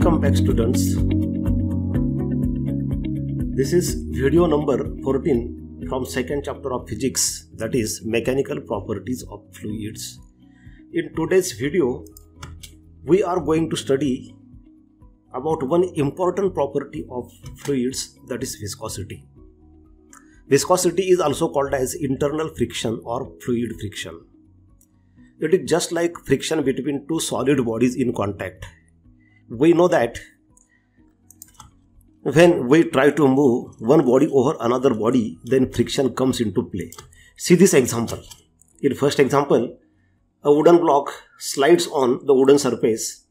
Welcome back, students. This is video number 14 from second chapter of physics, that is mechanical properties of fluids. In today's video, we are going to study about one important property of fluids, that is viscosity. Viscosity is also called as internal friction or fluid friction. It is just like friction between two solid bodies in contact. We know that when we try to move one body over another body, then friction comes into play. See this example. In first example, a wooden block slides on the wooden surface.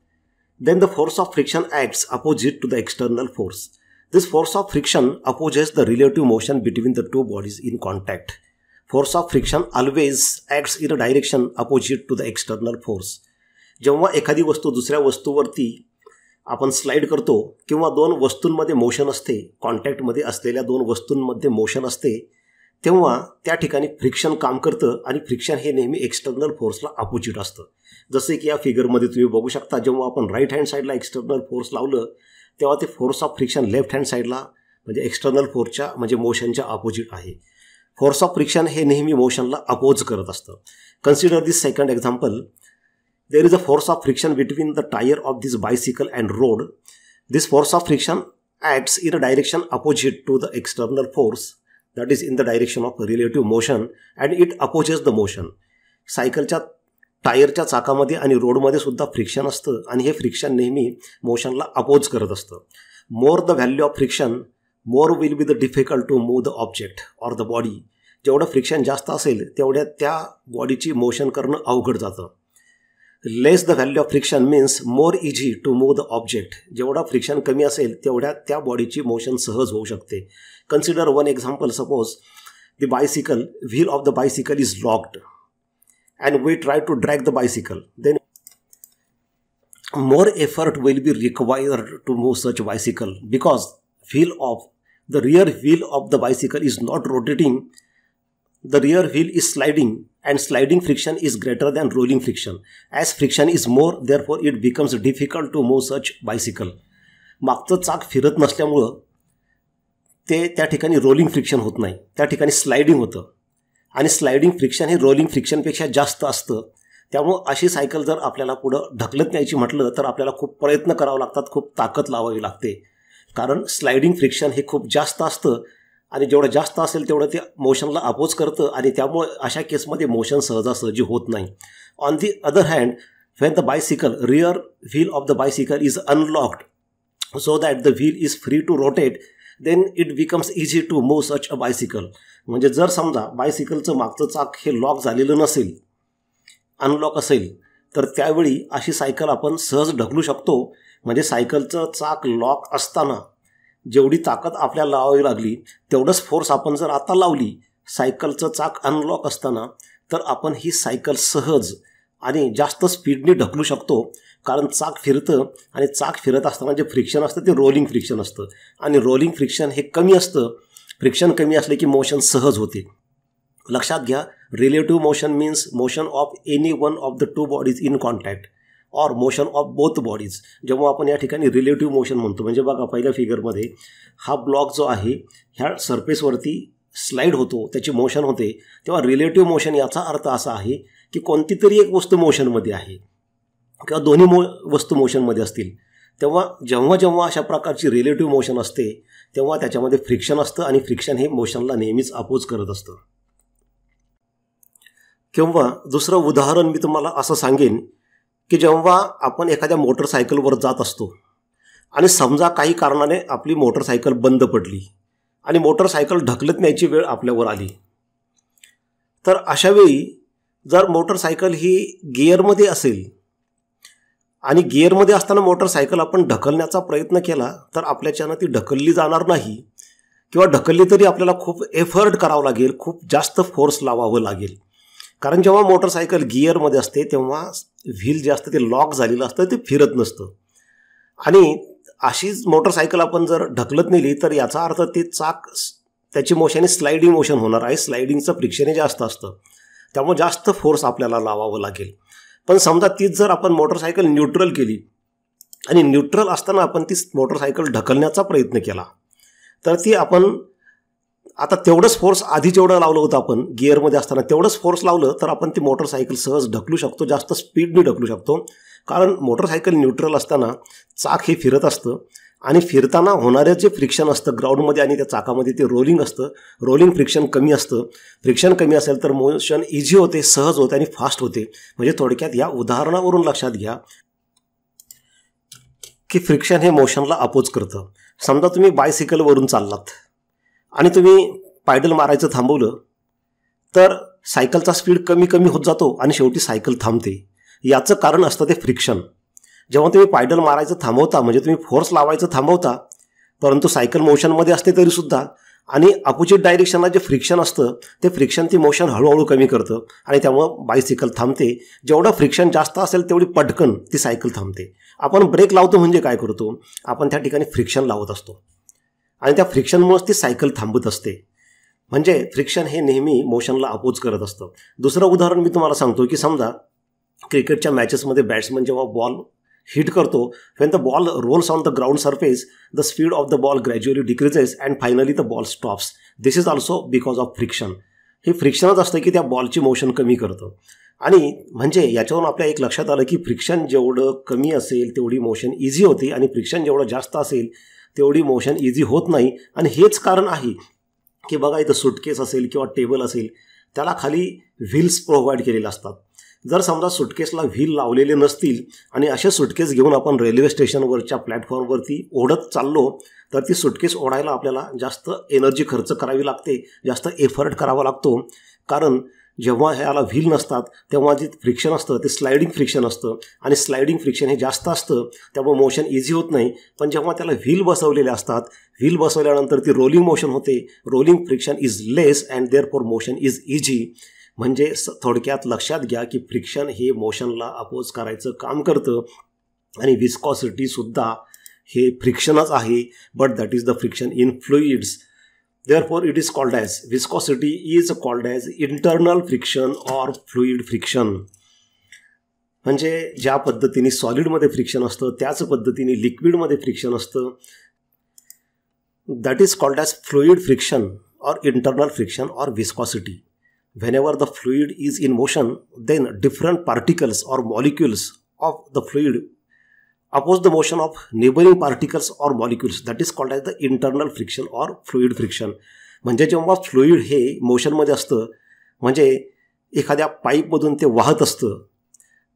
Then the force of friction acts opposite to the external force. This force of friction opposes the relative motion between the two bodies in contact. Force of friction always acts in a direction opposite to the external force. जेव्हा एखादी वस्तू दुसऱ्या वस्तूवरती आपण slide करतो किंवा दोन वस्तूंमध्ये motion असते, कॉन्टॅक्टमध्ये असलेल्या दोन वस्तूंमध्ये मोशन असते, तेव्हा त्या ठिकाणी फ्रिक्शन काम करतं आणि फ्रिक्शन हे नेहमी एक्सटर्नल फोर्सला अपोजिट असतं. जसे की या फिगरमध्ये तुम्ही बघू शकता, जेव्हा आपण राईट हँड साईडला एक्सटर्नल फोर्स लावलं तेव्हा ते force of friction left hand साईडला म्हणजे एक्सटर्नल फोर्सच्या म्हणजे मोशनच्या अपोजिट आहे. फोर्स ऑफ फ्रिक्शन हे नेहमी मोशनला अपोज करत असतं. Consider this second example. There is a force of friction between the tire of this bicycle and road. This force of friction acts in a direction opposite to the external force, that is in the direction of relative motion, and it opposes the motion. सायकलच्या टायरच्या चाकामध्ये आणि रोडमध्ये सुद्धा friction असतं आणि हे friction नेहमी मोशनला oppose करत असतं. More the value of friction, more will be the difficult to move the object or the body. जेवढं फ्रिक्शन जास्त असेल तेवढ्या त्या बॉडीची मोशन करणं अवघड जातं. Less the value of friction means more easy to move the object. जेवढा फ्रिक्शन कमी असेल तेवढ्या त्या बॉडीची मोशन सहज होऊ शकते. Consider one example. Suppose the bicycle, wheel of the bicycle is locked and we try to drag the bicycle. Then more effort will be required to move such bicycle because the rear wheel of the bicycle is not rotating. The rear wheel is sliding and sliding friction is greater than rolling friction. As friction is more, therefore it becomes difficult to move such bicycle. मागचं चाक फिरत नसल्यामुळं ते त्या ठिकाणी rolling friction होत नाही, त्या ठिकाणी स्लायडिंग होतं आणि स्लायडिंग फ्रिक्शन हे रोलिंग फ्रिक्शनपेक्षा जास्त असतं. त्यामुळं अशी सायकल जर आपल्याला पुढं ढकलत न्यायची म्हटलं तर आपल्याला खूप प्रयत्न करावे लागतात, खूप ताकद लावावी लागते. कारण स्लायडिंग फ्रिक्शन हे खूप जास्त असतं आणि जेवढं जास्त असेल तेवढं ते मोशनला अपोज करतं आणि त्यामुळे अशा केसमध्ये मोशन सहजासहजी होत नाही. On the other hand, when the bicycle rear wheel of the bicycle is unlocked so that the wheel is free to rotate, then it becomes easy to move such a bicycle. म्हणजे जर समजा बायसिकलचं मागचं चाक हे lock झालेलं नसेल, unlock असेल, तर त्यावेळी अशी सायकल आपण सहज ढकलू शकतो. म्हणजे सायकलचं चाक लॉक असताना जेवढी ताकद आपल्याला लावावी लागली तेवढंच फोर्स आपण जर आता लावली सायकलचं चाक अनलॉक असताना, तर आपण ही सायकल सहज आणि जास्त स्पीडने ढकलू शकतो. कारण चाक फिरतं आणि चाक फिरत असताना जे फ्रिक्शन असतं ते रोलिंग फ्रिक्शन असतं आणि रोलिंग फ्रिक्शन हे कमी असतं. फ्रिक्शन कमी असले की मोशन सहज होते. लक्षात घ्या, relative motion means motion of any one of the two bodies in contact or motion of both bodies. जेव्हा आपण या ठिकाणी रिलेटिव्ह मोशन म्हणतो म्हणजे बघा पहिल्या फिगरमध्ये हा ब्लॉक जो आहे ह्या सरफेसवरती स्लाईड होतो, त्याची मोशन होते, तेव्हा रिलेटिव्ह मोशन याचा अर्थ असा आहे की कोणती तरी एक वस्तू मोशनमध्ये आहे किंवा दोन्ही वस्तू मोशनमध्ये असतील. तेव्हा जेव्हा अशा प्रकारची रिलेटिव्ह मोशन असते तेव्हा त्याच्यामध्ये फ्रिक्शन असतं आणि फ्रिक्शन हे मोशनला नेहमीच अपोज करत असतं. किंवा दुसरं उदाहरण मी तुम्हाला असं सांगेन की जेव्हा आपण एखाद्या मोटरसायकलवर जात असतो आणि समजा काही कारणाने आपली मोटरसायकल बंद पडली आणि मोटरसायकल ढकलत न्यायची वेळ आपल्यावर आली, तर अशावेळी जर मोटरसायकल ही गिअरमध्ये असेल आणि गिअरमध्ये असताना मोटरसायकल आपण ढकलण्याचा प्रयत्न केला तर आपल्याच्यानं ती ढकलली जाणार नाही किंवा ढकलली तरी आपल्याला खूप एफर्ट करावं लागेल, खूप जास्त फोर्स लावावं लागेल. कारण जेव्हा मोटरसायकल गिअरमध्ये असते तेव्हा व्हील जे असतं ते लॉक झालेलं असतं, ते फिरत नसतं. आणि अशीच मोटरसायकल आपण जर ढकलत नेली तर याचा अर्थ ते चाक त्याची मोशन स्लायडिंग मोशन होणार आहे. स्लायडिंगचं फ्रिक्शन जास्त असतं त्यामुळे जास्त फोर्स आपल्याला लावावं लागेल. पण समजा तीच जर आपण मोटरसायकल न्यूट्रल केली आणि न्यूट्रल असताना आपण ती मोटरसायकल ढकलण्याचा प्रयत्न केला तर ती आपण आता तेवढंच फोर्स आधी जेवढं लावलं होतं आपण गिअरमध्ये असताना तेवढंच फोर्स लावलं तर आपण ती मोटरसायकल सहज ढकलू शकतो, जास्त स्पीडने ढकलू शकतो. कारण मोटरसायकल न्यूट्रल असताना चाक हे फिरत असतं आणि फिरताना होणारं जे फ्रिक्शन असतं ग्राउंडमध्ये आणि त्या चाकामध्ये ते रोलिंग असतं. रोलिंग फ्रिक्शन कमी असतं. फ्रिक्शन कमी असेल तर मोशन इझी होते, सहज होते आणि फास्ट होते. म्हणजे थोडक्यात या उदाहरणावरून लक्षात घ्या की फ्रिक्शन हे मोशनला अपोज करतं. समजा तुम्ही बायसिकलवरून चाललात आणि तुम्ही पायडल मारायचं थांबवलं तर सायकलचा स्पीड कमी कमी होत जातो आणि शेवटी सायकल थांबते. याचं कारण असतं ते फ्रिक्शन. जेव्हा तुम्ही पायडल मारायचं थांबवता म्हणजे तुम्ही फोर्स लावायचं थांबवता परंतु सायकल मोशनमध्ये असते तरीसुद्धा आणि अपोजिट डायरेक्शनला जे फ्रिक्शन असतं ते फ्रिक्शन ती मोशन हळूहळू कमी करतं आणि त्यामुळं बायसिकल थांबते. जेवढं फ्रिक्शन जास्त असेल तेवढी पटकन ती सायकल थांबते. आपण ब्रेक लावतो म्हणजे काय करतो, आपण त्या ठिकाणी फ्रिक्शन लावत असतो आणि त्या फ्रिक्शनमुळेच ती सायकल थांबत असते. म्हणजे फ्रिक्शन हे नेहमी मोशनला अपोज करत असतं. दुसरं उदाहरण मी तुम्हाला सांगतो की समजा क्रिकेटच्या मॅचेसमध्ये बॅट्समन जेव्हा बॉल हिट करतो, when the ball rolls on the ground surface, the speed of the ball gradually decreases and finally the ball stops. This is also because of friction. हे फ्रिक्शनच असतं की त्या बॉलची मोशन कमी करतं. आणि म्हणजे याच्यावरून आपल्या एक लक्षात आलं की फ्रिक्शन जेवढं कमी असेल तेवढी मोशन इझी होते आणि फ्रिक्शन जेवढं जास्त असेल तेवढी मोशन इझी होत नाही. आणि हेच कारण आहे की बघा इथं सुटकेस असेल किंवा टेबल असेल त्याला खाली व्हील्स प्रोव्हाइड केलेले असतात. जर समजा सुटकेसला व्हील लावलेले नसतील आणि असे सुटकेस घेऊन आपण रेल्वे स्टेशनवरच्या प्लॅटफॉर्मवरती ओढत चाललो तर ती सुटकेस ओढायला आपल्याला जास्त एनर्जी खर्च करावी लागते, जास्त एफर्ट करावा लागतो. कारण जेव्हा ह्याला व्हील नसतात तेव्हा जे फ्रिक्शन असतं ते स्लायडिंग फ्रिक्शन असतं आणि स्लायडिंग फ्रिक्शन हे जास्त असतं त्यामुळे मोशन इझी होत नाही. पण जेव्हा त्याला व्हील बसवलेले असतात, व्हील बसवल्यानंतर ती रोलिंग मोशन होते. Rolling friction is less and therefore motion is easy. म्हणजे थोडक्यात लक्षात घ्या की फ्रिक्शन हे मोशनला अपोज करायचं काम करतं आणि विस्कॉसिटीसुद्धा हे फ्रिक्शनच आहे. But that is the friction in fluids. Therefore, it is called as viscosity is called as internal friction or fluid friction. म्हणजे ज्या पद्धतीने सॉलिडमध्ये फ्रिक्शन असतं त्याच पद्धतीने लिक्विडमध्ये फ्रिक्शन असतं. That is called as fluid friction or internal friction or viscosity. Whenever the fluid is in motion, then different particles or molecules of the fluid oppose the motion of neighboring particles or molecules. That is called as the internal friction or fluid friction. म्हणजे जेव्हा fluid हे मोशनमध्ये असतं म्हणजे एखाद्या पाईपमधून ते वाहत असतं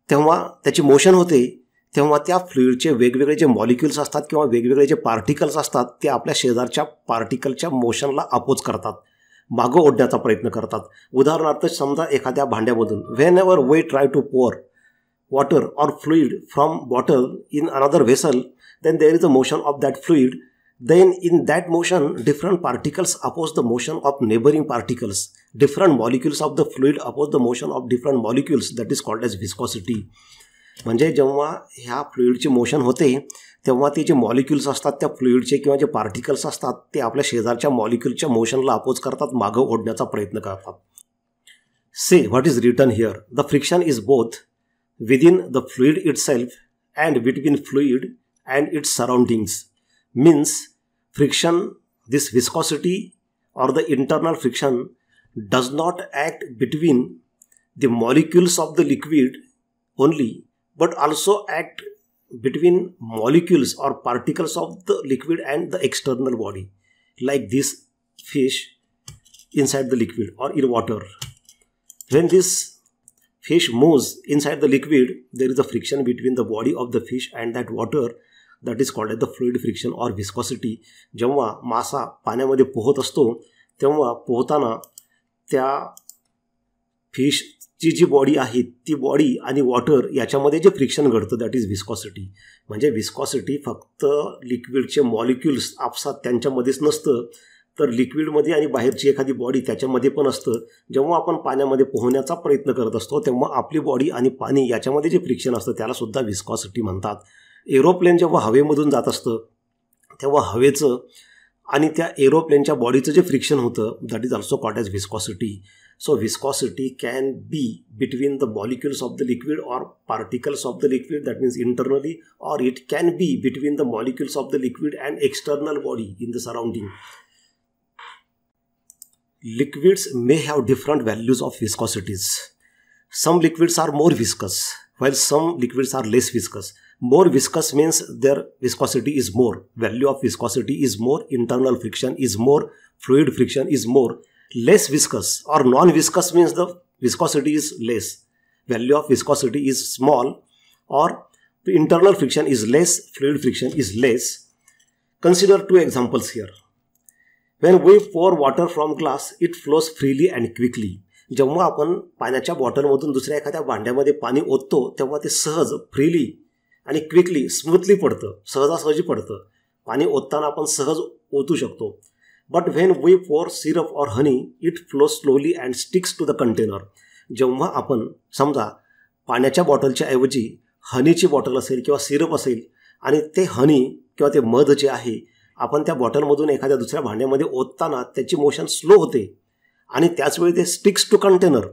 तेव्हा त्याची मोशन होते तेव्हा त्या फ्लुइडचे वेगवेगळे जे मॉलिक्युल्स असतात किंवा वेगवेगळे जे पार्टिकल्स असतात ते आपल्या शेजारच्या पार्टिकलच्या मोशनला अपोज करतात, मागं ओढण्याचा प्रयत्न करतात. उदाहरणार्थ समजा एखाद्या भांड्यामधून whenever we try to pour water or fluid from bottle in another vessel, then there is a motion of that fluid. Then in that motion different particles oppose the motion of neighboring particles. Different molecules of the fluid oppose the motion of different molecules. That is called as viscosity. म्हणजे जेव्हा ह्या फ्लुइडची motion होते तेव्हा ते जे molecules असतात त्या फ्लुइडचे किंवा जे पार्टिकल्स असतात ते आपल्या शेजारच्या मॉलिक्युलच्या मोशनला अपोज करतात, मागं ओढण्याचा प्रयत्न करतात. Say what is written here, the friction is both within the fluid itself and between fluid and its surroundings. Means friction, this viscosity or the internal friction does not act between the molecules of the liquid only but also act between molecules or particles of the liquid and the external body, like this fish inside the liquid or in water. When this fish moves inside the liquid, there is a friction between the body of the fish and that water. That is called as the fluid friction or viscosity. जेव्हा मासा पाण्यामध्ये पोहत असतो तेव्हा पोहताना त्या फिशची जी body आहे ती बॉडी आणि वॉटर याच्यामध्ये जे फ्रिक्शन घडतं दॅट इज विस्कॉसिटी. म्हणजे विस्कॉसिटी फक्त लिक्विडचे मॉलिक्युल्स आपसात त्यांच्यामध्येच नसतं तर लिक्विडमध्ये आणि बाहेरची एखादी बॉडी त्याच्यामध्ये पण असतं. जेव्हा आपण पाण्यामध्ये पोहण्याचा प्रयत्न करत असतो तेव्हा आपली बॉडी आणि पाणी याच्यामध्ये जे फ्रिक्शन असतं त्यालासुद्धा विस्कॉसिटी म्हणतात. एरोप्लेन जेव्हा हवेमधून जात असतं तेव्हा हवेचं आणि त्या एरोप्लेनच्या बॉडीचं जे फ्रिक्शन होतं that is also called as viscosity. So viscosity can be between the molecules of the liquid or particles of the liquid, that means internally, or it can be between the molecules of the liquid and external body in the surrounding. Liquids may have different values of viscosities. Some liquids are more viscous while some liquids are less viscous. More viscous means their viscosity is more, value of viscosity is more, internal friction is more, fluid friction is more. Less viscous or non-viscous means the viscosity is less, value of viscosity is small, or the internal friction is less, fluid friction is less. Consider two examples here. When we pour water from glass, it flows freely and quickly. जेव्हा आपण पाण्याच्या बॉटलमधून दुसऱ्या एखाद्या भांड्यामध्ये पाणी ओततो तेव्हा ते सहज, फ्रीली आणि क्विकली, स्मूथली पडतं, सहजासहजी पडतं. पाणी ओतताना आपण सहज ओतू शकतो. But when we pour syrup or honey, it flows slowly and sticks to the container. जेव्हा आपण समजा पाण्याच्या बॉटलच्या ऐवजी हनीची बॉटल असेल किंवा सिरप असेल आणि ते हनी किंवा ते मध जे आहे आपण त्या बॉटलमधून एखाद्या दुसऱ्या भांड्यामध्ये ओतताना त्याची मोशन स्लो होते आणि त्याचवेळी ते स्टिक्स टू कंटेनर.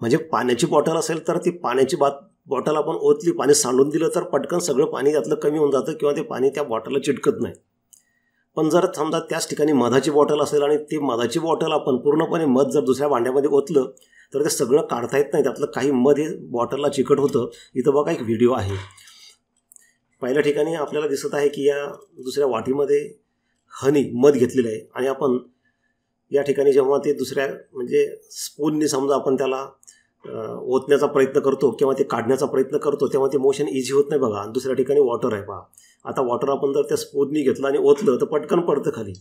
म्हणजे पाण्याची बॉटल असेल तर ती पाण्याची बॉटल आपण ओतली, पाणी सांडून दिलं तर पटकन सगळं पाणी त्यातलं कमी होऊन जातं किंवा ते पाणी त्या बॉटलला चिटकत नाही. पण जर समजा त्याच ठिकाणी मधाची बॉटल असेल आणि ती मधाची बॉटल आपण पूर्णपणे मध जर दुसऱ्या भांड्यामध्ये ओतलं तर ते सगळं काढता येत नाही, त्यातलं काही मध हे बॉटलला चिकट होतं. इथं बघा एक व्हिडिओ आहे. पहिल्या ठिकाणी आपल्याला दिसत आहे की या दुसऱ्या वाटीमध्ये हनी मध घेतलेलं आहे आणि आपण या ठिकाणी जेव्हा ते दुसऱ्या म्हणजे स्पूननी समजा आपण त्याला ओतण्याचा प्रयत्न करतो किंवा ते काढण्याचा प्रयत्न करतो तेव्हा ते मोशन इझी होत नाही बघा. दुसऱ्या ठिकाणी वॉटर आहे पहा. आता वॉटर आपण जर त्या स्पूननी घेतलं आणि ओतलं तर पटकन पडतं खाली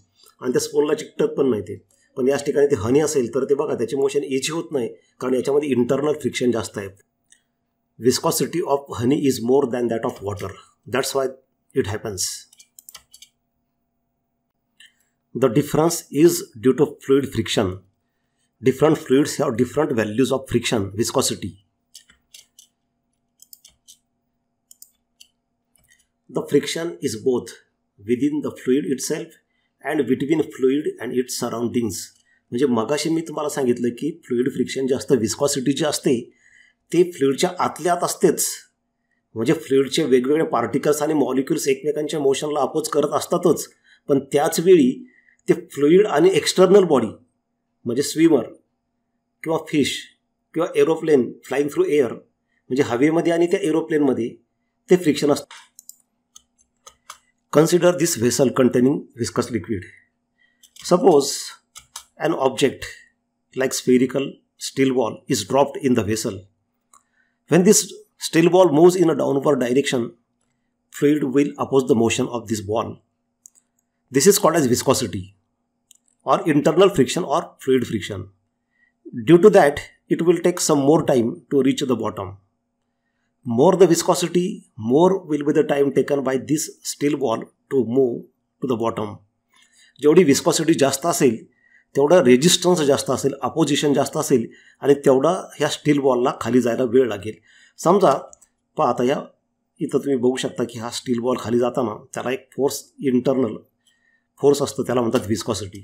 आणि त्या स्पूनला चिकटत पण नाही ते. पण याच ठिकाणी ते हनी असेल तर ते बघा त्याची मोशन इझी होत नाही कारण याच्यामध्ये इंटरनल फ्रिक्शन जास्त आहे. Viscosity of honey is more than that of water. That's why it happens. The difference is due to fluid friction. Different fluids have different values of friction, viscosity. The friction is both within the fluid itself and between fluid and its surroundings. म्हणजे मगाशी मी तुम्हाला सांगितलं की fluid friction जे असतं, viscosity जे असते ते फ्लुइडच्या आतल्या आत असतेच. म्हणजे फ्लुइडचे वेगवेगळे पार्टिकल्स आणि मॉलिक्युल्स एकमेकांच्या मोशनला अपोज करत असतातच, पण त्याचवेळी ते फ्लुइड आणि एक्सटर्नल बॉडी म्हणजे स्विमर किंवा फिश किंवा एरोप्लेन फ्लाईंग थ्रू एअर म्हणजे हवेमध्ये आणि त्या एरोप्लेनमध्ये ते फ्रिक्शन असतं. Consider this vessel containing viscous liquid. Suppose an object like spherical steel ball is dropped in the vessel. When this steel ball moves in a downward direction, fluid will oppose the motion of this ball. This is called as viscosity or internal friction or fluid friction. Due to that, it will take some more time to reach the bottom. More the viscosity, more will be the time taken by this steel ball to move to the bottom. जेवढी viscosity जास्त असेल तेवढा resistance जास्त असेल, opposition जास्त असेल आणि तेवढा ह्या स्टील बॉलला खाली जायला वेळ लागेल. समजा पहा आता या इथं तुम्ही बघू शकता की हा स्टील बॉल खाली जाताना त्याला एक फोर्स, इंटरनल फोर्स असतो, त्याला म्हणतात विस्कॉसिटी.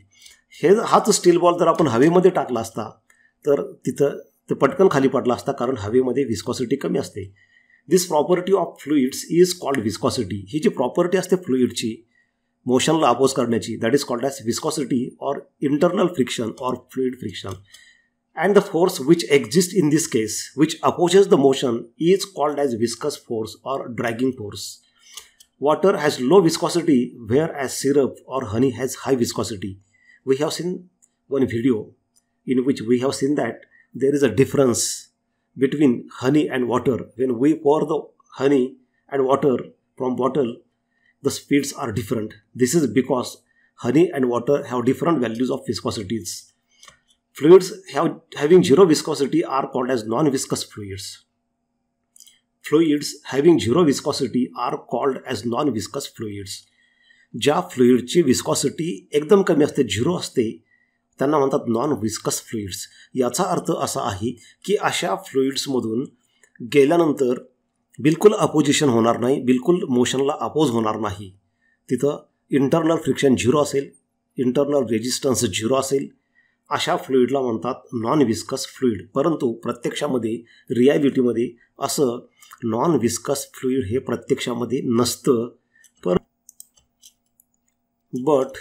हाच स्टील बॉल जर आपण हवेमध्ये टाकला असता तर तिथं ते पटकन खाली पडला असता, कारण हवेमध्ये विस्कॉसिटी कमी असते. This property of fluids is called viscosity. ही जी प्रॉपर्टी असते फ्लुइडची मोशनला अपोज करण्याची, that is called as viscosity or internal friction or fluid friction. And the force which exist in this case which opposes the motion is called as viscous force or dragging force. Water has low viscosity whereas syrup or honey has high viscosity. We have seen one video in which we have seen that there is a difference between honey and water. When we pour the honey and water from bottle, the speeds are different. This is because honey and water have different values of viscosities. Fluids having zero viscosity are called as non-viscous fluids. Fluids having zero viscosity are called as non-viscous fluids. ज्या फ्लुइडची viscosity एकदम कमी असते, zero असते, त्यांना म्हणतात non viscous fluids. याचा अर्थ असा आहे की अशा फ्लुइड्समधून गेल्यानंतर बिलकुल अपोजिशन होणार नाही, बिलकुल मोशनला अपोज होणार नाही. तिथं इंटरनल फ्रिक्शन झिरो असेल, इंटरनल रेजिस्टन्स 0 असेल अशा फ्लुईडला म्हणतात नॉन विस्कस फ्लुईड. परंतु प्रत्यक्षामध्ये रिॲलिटीमध्ये असं नॉन विस्कस फ्लुईड हे प्रत्यक्षामध्ये नसतं. But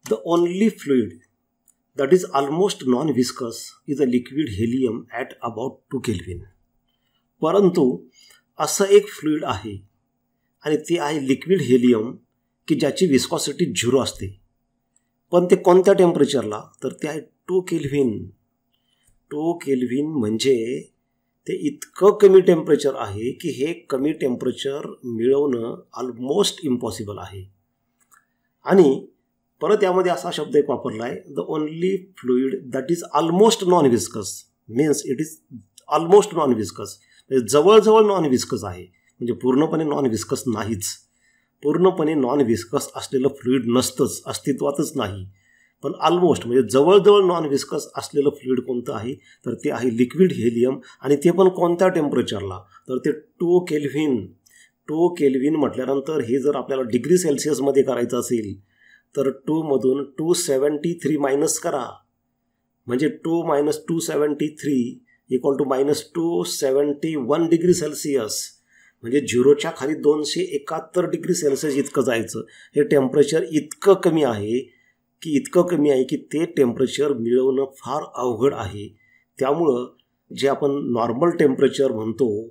the only fluid that is almost non-viscous is a liquid helium at about 2 Kelvin. परंतु असं एक फ्लुईड आहे आणि ते आहे लिक्विड हेलियम की ज्याची विस्कॉसिटी 0 असते. पण ते कोणत्या टेम्परेचरला, तर ते आहे 2 केल्व्हिन. 2 केल्व्हिन म्हणजे ते इतकं कमी टेम्परेचर आहे की हे कमी टेम्परेचर मिळवणं ऑलमोस्ट इम्पॉसिबल आहे. आणि परत यामध्ये असा शब्द एक वापरला आहे, the only fluid that is almost non viscous means it is almost non viscous, म्हणजे जवळजवळ नॉन विस्कस आहे. म्हणजे पूर्णपणे नॉन विस्कस नाहीच. पूर्णपणे नॉन विस्कस असलेलं फ्लुईड नसतंच, अस्तित्वातच नाही. पण ऑलमोस्ट म्हणजे जवळजवळ नॉन विस्कस असलेलं फ्लुईड कोणतं आहे, तर ते आहे लिक्विड हेलियम. आणि ते पण कोणत्या टेम्परेचरला, तर ते 2 केल्व्हिन. 2 केल्व्हिन म्हटल्यानंतर हे जर आपल्याला डिग्री सेल्सिअसमध्ये करायचं असेल तर 2 मधून 273 मायनस करा, म्हणजे 2 - 273 = -271 डिग्री सेल्सिअस. म्हणजे 0च्या खाली 271 डिग्री सेल्सिअस इतकं जायचं. हे टेम्परेचर इतकं कमी आहे की ते टेम्परेचर मिळवणं फार अवघड आहे. त्यामुळं जे आपण नॉर्मल टेम्परेचर म्हणतो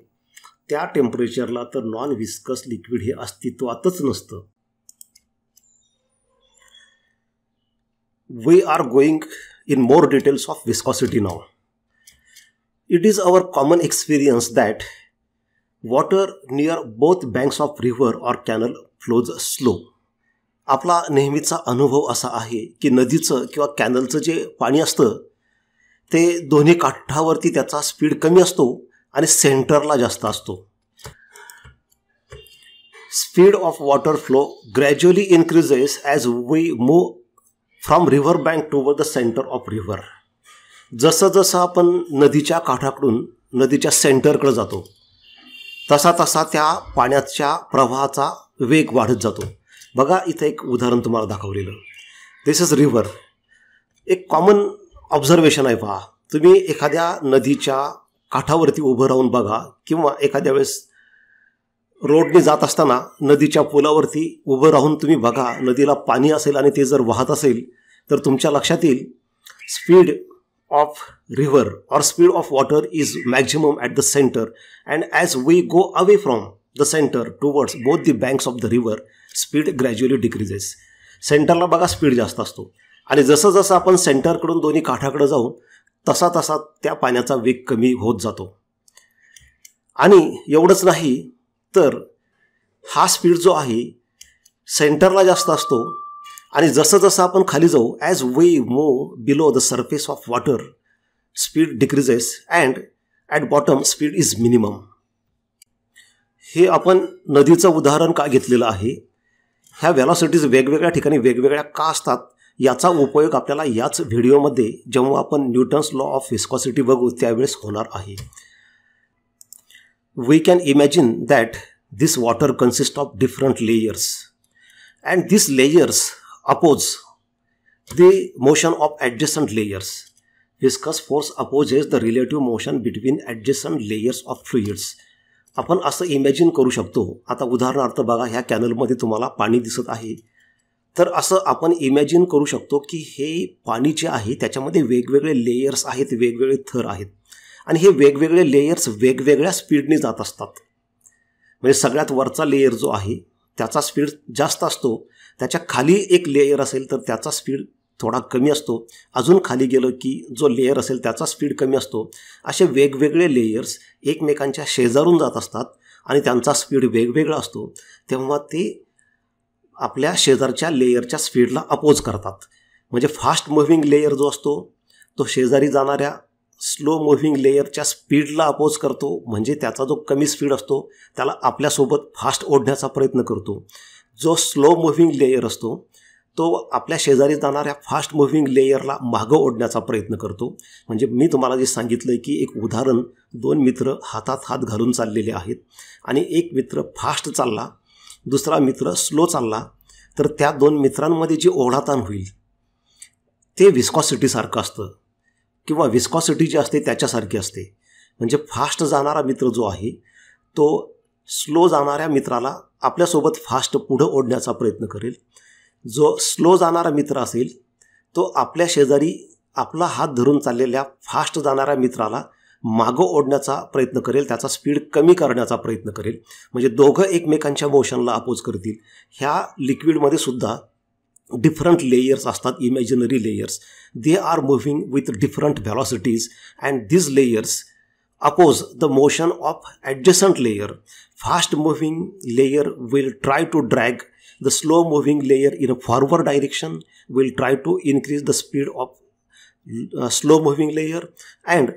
त्या टेम्परेचरला तर नॉन विस्कस लिक्विड हे अस्तित्वातच नसतं. We are going in more details of viscosity now. It is our common experience that water near both banks of river or canal flows slow. आपला नेहमीचा अनुभव असा आहे की नदीचं किंवा कॅनलचं जे पाणी असतं ते दोन्ही काठावरती त्याचा स्पीड कमी असतो आणि सेंटरला जास्त असतो. Speed of water flow gradually increases as we move from river bank toward the centre of river. जसं जसं आपण नदीच्या काठाकडून नदीच्या सेंटरकडे जातो तसा तसा त्या पाण्याच्या प्रवाहाचा वेग वाढत जातो. बघा इथं एक उदाहरण तुम्हाला दाखवलेलं. दिस इज रिव्हर. एक कॉमन ऑब्झर्वेशन आहे पहा. तुम्ही एखाद्या नदीच्या काठावरती उभं राहून बघा किंवा एखाद्या वेळेस रोडने जात असताना नदीच्या पुलावरती उभं राहून तुम्ही बघा, नदीला पाणी असेल आणि ते जर वाहत असेल तर तुमच्या लक्षात येईल speed of river or speed of water is maximum at the centre and as we go away from the centre towards both the banks of the river speed gradually decreases. सेंटरला बघा स्पीड जास्त असतो आणि जसं जसं आपण सेंटरकडून दोन्ही काठाकडे जाऊ तसा तसा त्या पाण्याचा वेग कमी होत जातो. आणि एवढंच नाही तर हा स्पीड जो आहे सेंटरला जास्त असतो आणि जसं जसं आपण खाली जाऊ as we move below the surface of water speed decreases and at bottom speed is minimum. हे आपण नदीचं उदाहरण का घेतलेलं आहे, ह्या व्हेलॉसिटीज वेगवेगळ्या ठिकाणी वेगवेगळ्या का असतात याचा उपयोग आपल्याला याच व्हिडिओमध्ये जेव्हा आपण न्यूटन्स लॉ ऑफ विस्कॉसिटी बघू त्यावेळेस होणार आहे. We can imagine that this water consists of different layers and these layers oppose the motion of adjacent layers. Viscous force opposes the relative motion between adjacent layers of fluids. आपण असं imagine करू शकतो. आता उदाहरणार्थ बघा, ह्या कॅनलमध्ये तुम्हाला पाणी दिसत आहे तर असं आपण इमॅजिन करू शकतो की हे पाणी जे आहे त्याच्यामध्ये वेगवेगळे लेयर्स आहेत, वेगवेगळे थर आहेत आणि हे वेगवेगळे लेयर्स वेगवेगळ्या स्पीडने जात असतात. म्हणजे सगळ्यात वरचा लेयर जो आहे त्याचा स्पीड जास्त असतो, त्याच्या खाली एक लेयर असेल तर त्याचा स्पीड थोडा कमी असतो, अजून खाली गेलं की जो लेयर असेल त्याचा स्पीड कमी असतो. असे वेगवेगळे लेयर्स एकमेकांच्या शेजारून जात असतात आणि त्यांचा स्पीड वेगवेगळा असतो. तेव्हा ते आपल्या शेजारच्या लेयरच्या स्पीडला अपोज करतात. म्हणजे फास्ट मुव्हिंग लेयर जो असतो तो शेजारी जाणाऱ्या स्लो मुव्हिंग लेयरच्या स्पीडला अपोज करतो, म्हणजे त्याचा जो कमी स्पीड असतो त्याला आपल्यासोबत फास्ट ओढण्याचा प्रयत्न करतो. जो स्लो मुव्हिंग लेयर असतो तो आपल्या शेजारी जाणाऱ्या फास्ट मुव्हिंग लेयरला मागं ओढण्याचा प्रयत्न करतो. म्हणजे मी तुम्हाला जे सांगितलं की एक उदाहरण, 2 मित्र हातात हात घालून चाललेले आहेत आणि एक मित्र फास्ट चालला, दुसरा मित्र स्लो चालला. तर त्या दोन मित्रांमध्ये जी ओढाताण होईल ते विस्कॉसिटीसारखं असतं किंवा विस्कॉसिटी जी असते त्याच्यासारखी असते. म्हणजे फास्ट जाणारा मित्र जो आहे तो स्लो जाणाऱ्या मित्राला आपल्यासोबत फास्ट पुढं ओढण्याचा प्रयत्न करेल. जो स्लो जाणारा मित्र असेल तो आपल्या शेजारी आपला हात धरून चाललेल्या फास्ट जाणाऱ्या मित्राला मागं ओढण्याचा प्रयत्न करेल, त्याचा स्पीड कमी करण्याचा प्रयत्न करेल. म्हणजे दोघं एकमेकांच्या मोशनला अपोज करतील. ह्या लिक्विडमध्ये सुद्धा डिफरंट लेयर्स असतात, imaginary layers. They are moving with different velocities and these layers oppose the motion of adjacent layer. Fast moving layer will try to drag the slow moving layer in a forward direction, will try to increase the speed of slow moving layer, and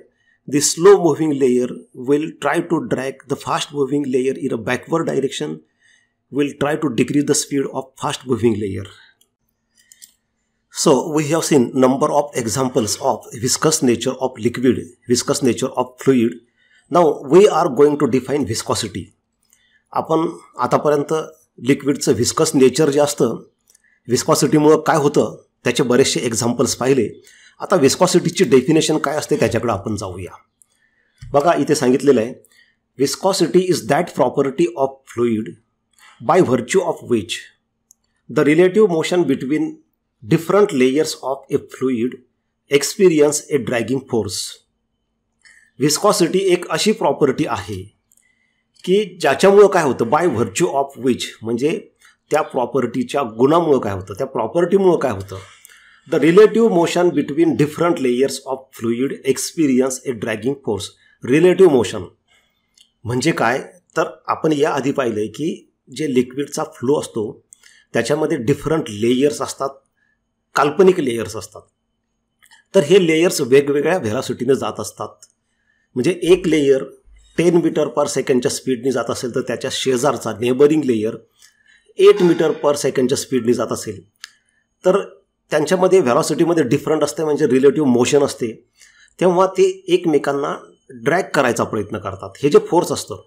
the slow moving layer will try to drag the fast moving layer in a backward direction, will try to decrease the speed of fast moving layer. So we have seen number of examples of viscous nature of liquid, viscous nature of fluid. Now we are going to define viscosity. आपण आतापर्यंत लिक्विडचं viscous nature जे असतं, विस्कॉसिटीमुळं काय होतं त्याचे बरेचसे examples पाहिले. आता विस्कॉसिटीची डेफिनेशन काय असते त्याच्याकडे आपण जाऊया. बघा इथे सांगितलेलं आहे, viscosity is that property of fluid by virtue of which the relative motion between different layers of a fluid experience a dragging force. Viscosity एक अशी प्रॉपर्टी आहे की ज्याच्यामुळं काय होतं, बाय व्हर्च्यू ऑफ विच म्हणजे त्या प्रॉपर्टीच्या गुणामुळं काय होतं, त्या प्रॉपर्टीमुळं काय होतं, the relative motion between different layers of fluid experience A dragging force. Relative motion म्हणजे काय, तर आपण याआधी पाहिलं आहे की जे लिक्विडचा फ्लो असतो त्याच्यामध्ये डिफरंट लेयर्स असतात, काल्पनिक लेयर्स असतात. तर हे लेयर्स वेगवेगळ्या व्हेलॉसिटीने जात असतात. म्हणजे एक लेयर 10 मीटर पर सेकंडच्या स्पीडने जात असेल तर त्याच्या शेजारचा नेबरिंग लेयर 8 मीटर पर सेकंडच्या स्पीडने जात असेल तर त्यांच्यामध्ये व्हेलॉसिटीमध्ये डिफरंट असते, म्हणजे रिलेटिव्ह मोशन असते. तेव्हा ते एकमेकांना ड्रॅग करायचा प्रयत्न करतात. हे जे फोर्स असतं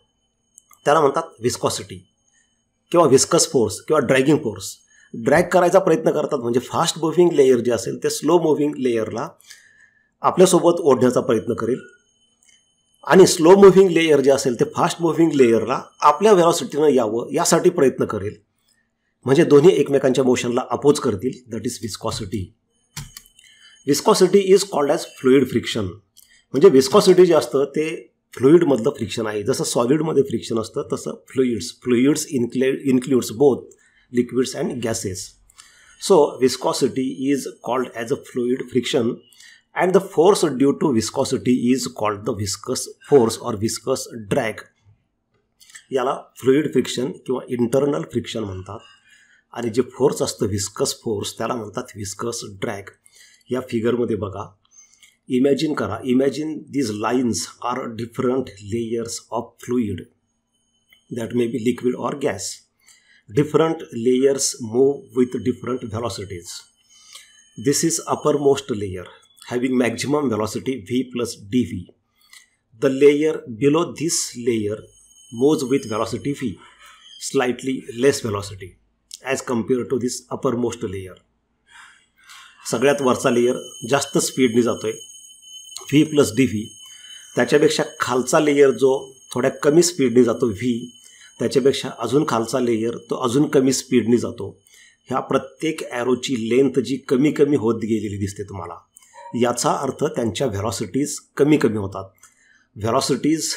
त्याला म्हणतात विस्कॉसिटी किंवा विस्कस फोर्स किंवा ड्रॅगिंग फोर्स. ड्रॅग करायचा प्रयत्न करतात म्हणजे फास्ट मुव्हिंग लेयर जे असेल ते स्लो मुव्हिंग लेयरला आपल्यासोबत ओढण्याचा प्रयत्न करेल आणि स्लो मुव्हिंग लेयर जे असेल ते फास्ट मुव्हिंग लेयरला आपल्या व्हेलॉसिटीनं यावं यासाठी प्रयत्न करेल. म्हणजे दोन्ही एकमेकांच्या मोशनला अपोज करतील. That is viscosity. Viscosity is called as fluid friction. म्हणजे विस्कॉसिटी जे असतं ते फ्लुइडमधलं फ्रिक्शन आहे. जसं सॉलिडमध्ये फ्रिक्शन असतं तसं fluids includes both liquids and gases. So viscosity is called as a fluid friction and the force due to viscosity is called the viscous force or viscous drag. याला fluid friction किंवा internal friction म्हणतात. आणि जे force असतं viscous force त्याला म्हणतात viscous drag. या फिगरमध्ये बघा, इमॅजिन करा, imagine these lines are different layers of fluid that may be liquid or gas. Different layers move with different velocities. This is uppermost layer having maximum velocity v plus dv. The layer below this layer moves with velocity v, slightly less velocity as compared to this uppermost layer. सगळ्यात वरचा layer जास्त स्पीडने जातोय v plus dv. त्याच्यापेक्षा खालचा layer जो थोड्या कमी स्पीडने जातो v, त्याच्यापेक्षा अजून खालचा लेयर तो अजून कमी स्पीडने जातो. ह्या प्रत्येक ॲरोची लेंथ जी कमी कमी होत गेलेली दिसते तुम्हाला, याचा अर्थ त्यांच्या व्हेलॉसिटीज कमी कमी होतात. Velocities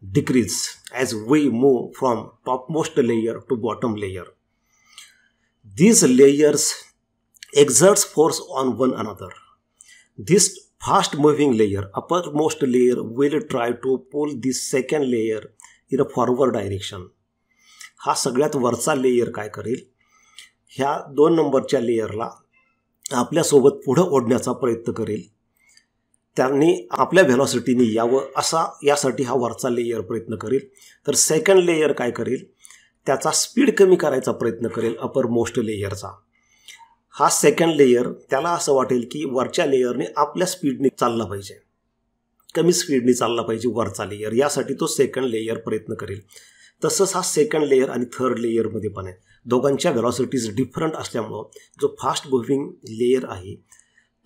decrease as we move from topmost layer to bottom layer. These layers exerts force on one another. This fast moving layer, uppermost layer, will try to pull this second layer in a forward direction. हा सगळ्यात वरचा layer काय करेल, ह्या 2 नंबरच्या लेयरला आपल्यासोबत पुढं ओढण्याचा प्रयत्न करेल. त्यांनी आपल्या व्हेलॉसिटीने यावं असा यासाठी हा वरचा लेयर प्रयत्न करेल. तर सेकंड लेयर काय करेल, त्याचा स्पीड कमी करायचा प्रयत्न करेल अपरमोस्ट लेयरचा. हा सेकंड लेयर त्याला असं वाटेल की वरच्या लेयरने आपल्या स्पीडने चालला पाहिजे, कमी स्पीडने चालला पाहिजे वरचा लेयर, यासाठी तो सेकंड लेयर प्रयत्न करेल. तसंच हा सेकंड लेयर आणि थर्ड लेयरमध्ये पण आहे. दोघांच्या व्हेलॉसिटीज डिफरंट असल्यामुळं जो फास्ट मूव्हिंग लेयर आहे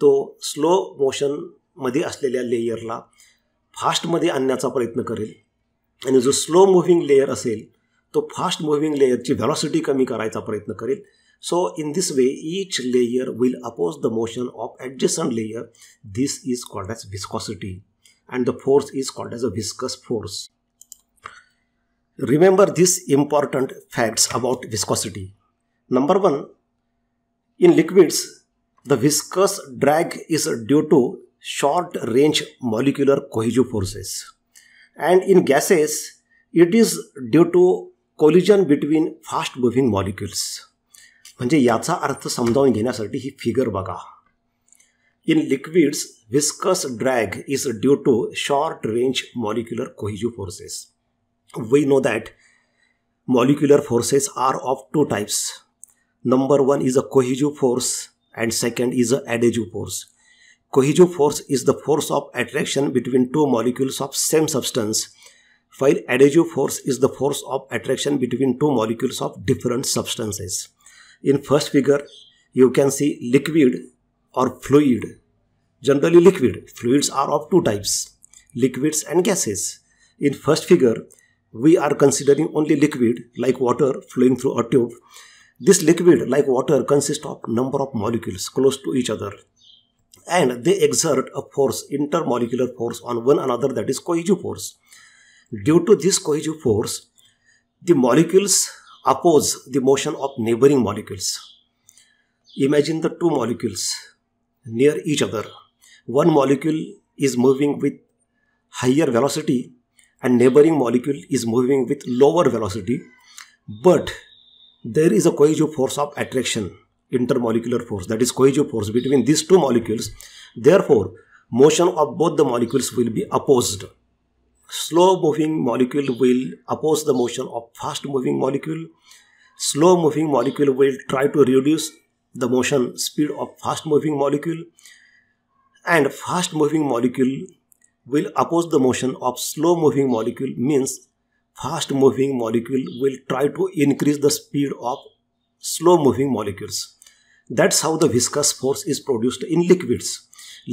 तो स्लो मोशनमध्ये असलेल्या लेयरला फास्टमध्ये आणण्याचा प्रयत्न करेल आणि जो स्लो मूव्हिंग लेयर असेल तो फास्ट मूव्हिंग लेयरची व्हेलॉसिटी कमी करायचा प्रयत्न करेल. So in this way each layer will oppose the motion of adjacent layer. This is called as viscosity and the force is called as a viscous force. Remember these important facts about viscosity. Number 1, in liquids the viscous drag is due to short range molecular cohesive forces, and in gases it is due to collision between fast moving molecules. म्हणजे याचा अर्थ समजावून घेण्यासाठी ही figure बघा. In liquids viscous drag is due to short range molecular cohesive forces. We know that molecular forces are of 2 types. Number 1 is a cohesive force and second is a adhesive force. Cohesive force is the force of attraction between 2 molecules of same substance, while adhesive force is the force of attraction between 2 molecules of different substances. In first figure, you can see liquid or fluid. Generally liquid. Fluids are of 2 types, liquids and gases. In first figure, we are considering only liquid like water flowing through a tube. This liquid like water consists of number of molecules close to each other and they exert a force, intermolecular force on one another, that is cohesive force. Due to this cohesive force, the molecules oppose the motion of neighboring molecules. Imagine the 2 molecules near each other. One molecule is moving with higher velocity and neighboring molecule is moving with lower velocity, but there is a cohesive force of attraction, intermolecular force, that is cohesive force between these 2 molecules. Therefore, motion of both the molecules will be opposed. Slow moving molecule will oppose the motion of fast moving molecule. Slow moving molecule will try to reduce the motion speed of fast moving molecule, and fast moving molecule will oppose the motion of slow moving molecule. Means fast moving molecule will try to increase the speed of slow moving molecules. That's how the viscous force is produced in liquids.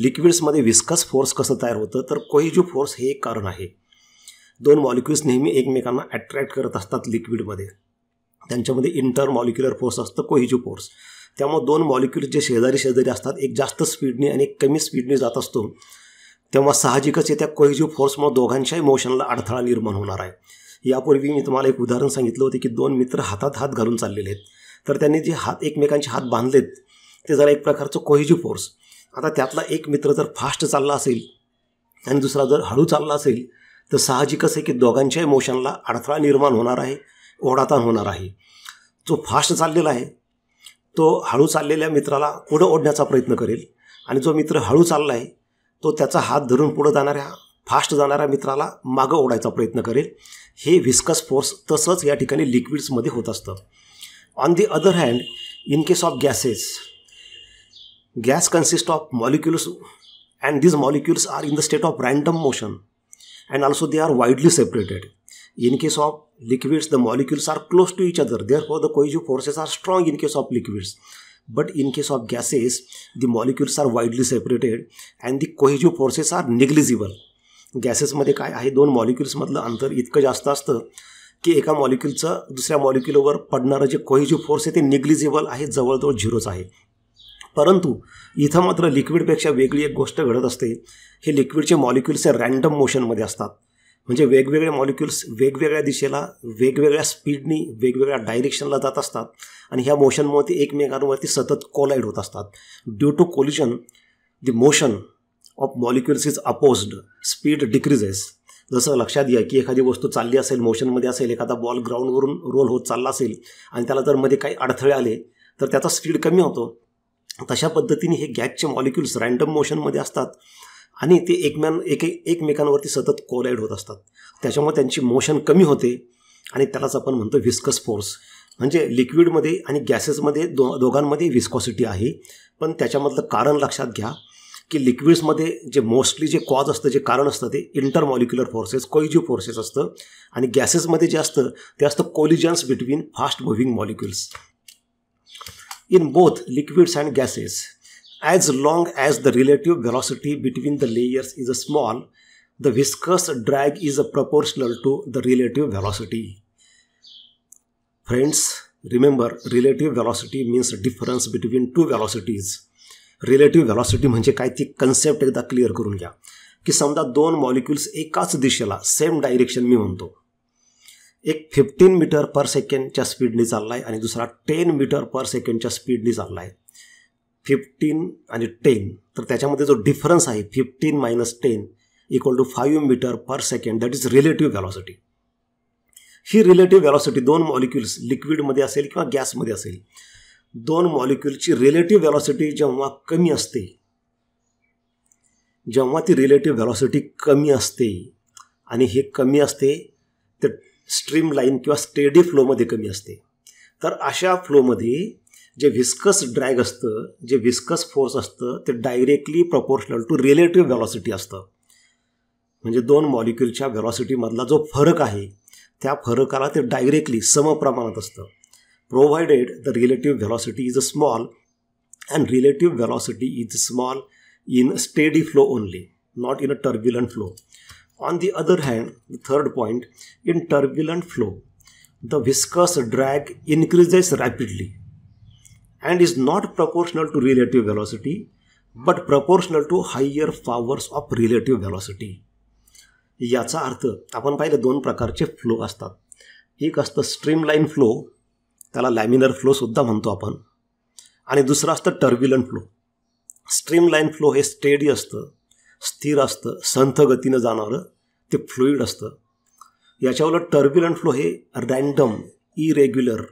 Liquids मध्ये viscous force कसं तयार होतं तर cohesive force हे एक कारण आहे. 2 molecules नेहमी एकमेकांना अट्रॅक्ट करत असतात लिक्विडमध्ये. त्यांच्यामध्ये इंटरमॉलिक्युलर फोर्स असतं, कोहिजिव्ह फोर्स. त्यामुळे 2 मॉलिक्युल्स जे शेजारी शेजारी असतात, एक जास्त स्पीडने आणि एक कमी स्पीडने जात असतो, तेव्हा साहजिकच त्या कोहिजिव्ह फोर्समुळे दोघांच्याही मोशनला अडथळा निर्माण होणार आहे. यापूर्वी मी तुम्हाला एक उदाहरण सांगितलं होतं की 2 मित्र हातात हात घालून चाललेले आहेत, तर त्यांनी जे एकमेकांचे हात बांधलेत ते जरा एक प्रकारचं कोहिजिव्ह फोर्स. आता त्यातला एक मित्र जर फास्ट चालला असेल आणि दुसरा जर हळू चालला असेल तर साहजिकच आहे की दोघांच्याही मोशनला अडथळा निर्माण होणार आहे, ओढाताण होणार आहे. जो फास्ट चाललेला आहे तो हळू चाललेल्या मित्राला पुढं ओढण्याचा प्रयत्न करेल आणि जो मित्र हळू चालला आहे तो त्याचा हात धरून पुढं जाणाऱ्या फास्ट जाणाऱ्या मित्राला मागं ओढायचा प्रयत्न करेल. हे विस्कस फोर्स तसंच या ठिकाणी लिक्विड्समध्ये होत असतं. On the other hand, in case of gases, gas consist of molecules and these molecules are in the state of random motion and also they are widely separated. In case of liquids, the molecules are close to each other, therefore the cohesive forces are strong in case of liquids. But in case of gases, the molecules are widely separated and the cohesive forces are negligible. गॅसेसमध्ये काय आहे, 2 मॉलिक्युल्समधलं अंतर इतकं जास्त असतं की एका मॉलिक्युलचं दुसऱ्या मॉलिक्युलवर पडणारं जे कोहिजिव्ह फोर्स आहे ते निग्लिजिबल आहे, जवळजवळ 0च आहे. परंतु इथं मात्र लिक्विडपेक्षा वेगळी एक गोष्ट घडत असते. हे लिक्विडचे मॉलिक्युल्स हे रँडम मोशनमध्ये असतात. म्हणजे वेगवेगळे मॉलिक्युल्स वेगवेगळ्या दिशेला, वेगवेगळ्या स्पीडनी, वेगवेगळ्या डायरेक्शनला जात असतात आणि ह्या मोशनमुळे ते एकमेकांवरती सतत कोलाईड होत असतात. Due to collision the motion of molecules is opposed, speed decreases. जसं लक्षात घ्या की एखादी वस्तू चालली असेल, मोशनमध्ये असेल, एखादा बॉल ग्राउंडवरून रोल होत चालला असेल आणि त्याला जर मध्ये काही अडथळे आले तर त्याचा स्पीड कमी होतो. तशा पद्धतीने हे गॅसचे मॉलिक्युल्स रँडम मोशनमध्ये असतात आणि ते एकमेकांवरती सतत कोलाईड होत असतात. त्याच्यामुळे त्यांची मोशन कमी होते आणि त्यालाच आपण म्हणतो विस्कस फोर्स. म्हणजे लिक्विडमध्ये आणि गॅसेसमध्ये दोघांमध्ये विस्कॉसिटी आहे, पण त्याच्यामधलं कारण लक्षात घ्या की लिक्विड्समध्ये जे मोस्टली जे कॉज असतं, जे कारण असतं ते इंटरमॉलिक्युलर फोर्सेस, कोलिजिव्ह फोर्सेस असतं. आणि गॅसेसमध्ये जे असतं ते असतं collisions between fast moving molecules. In both liquids and gases, as long as the relative velocity between the layers is small, the viscous drag is proportional to the relative velocity. Friends, remember, relative velocity means difference between two velocities. Relative velocity म्हणजे काय ती concept एकदा clear करून घ्या. की समजा दोन molecules एकाच दिशेला सेम डायरेक्शन मी म्हणतो, एक 15 मीटर पर सेकंडच्या स्पीडने चाललाय आणि दुसरा 10 मीटर पर सेकंडच्या स्पीडने चाललाय. 15 आणि 10, तर त्याच्यामध्ये जो डिफरन्स आहे 15 - 10 = 5 metre per second, that is relative velocity. ही रिलेटिव्ह व्हॅलॉसिटी दोन मॉलिक्युल्स लिक्विडमध्ये असेल किंवा गॅसमध्ये असेल, दोन मॉलिक्युलची रिलेटिव्ह व्हॅलॉसिटी जेव्हा कमी असते, जेव्हा ती रिलेटिव्ह व्हॅलॉसिटी कमी असते आणि हे कमी असते ते स्ट्रीम लाईन किंवा स्टेडी फ्लोमध्ये कमी असते, तर अशा फ्लोमध्ये जे व्हिस्कस ड्रॅग असतं, जे व्हिस्कस फोर्स असतं ते directly proportional to relative velocity असतं. म्हणजे दोन मॉलिक्युलच्या व्हॅलॉसिटीमधला जो फरक आहे त्या फरकाला ते डायरेक्टली समप्रमाणात असतं. Provided the relative velocity is small and relative velocity is small in steady flow only, not in a turbulent flow. On the other hand, the third point, in turbulent flow the viscous drag increases rapidly and is not proportional to relative velocity but proportional to higher powers of relative velocity. याचा अर्थ आपण पाहिलं दोन प्रकारचे flow असतात. एक असतं streamline flow, त्याला लॅमिनर फ्लो सुद्धा म्हणतो आपण, आणि दुसरं असतं टर्ब्युलंट फ्लो. स्ट्रीमलाईन फ्लो हे स्टेडी असतं, स्थिर असतं, संथ गतीनं जाणारं ते फ्लुईड असतं. याच्या उलट टर्ब्युलंट फ्लो हे random, irregular,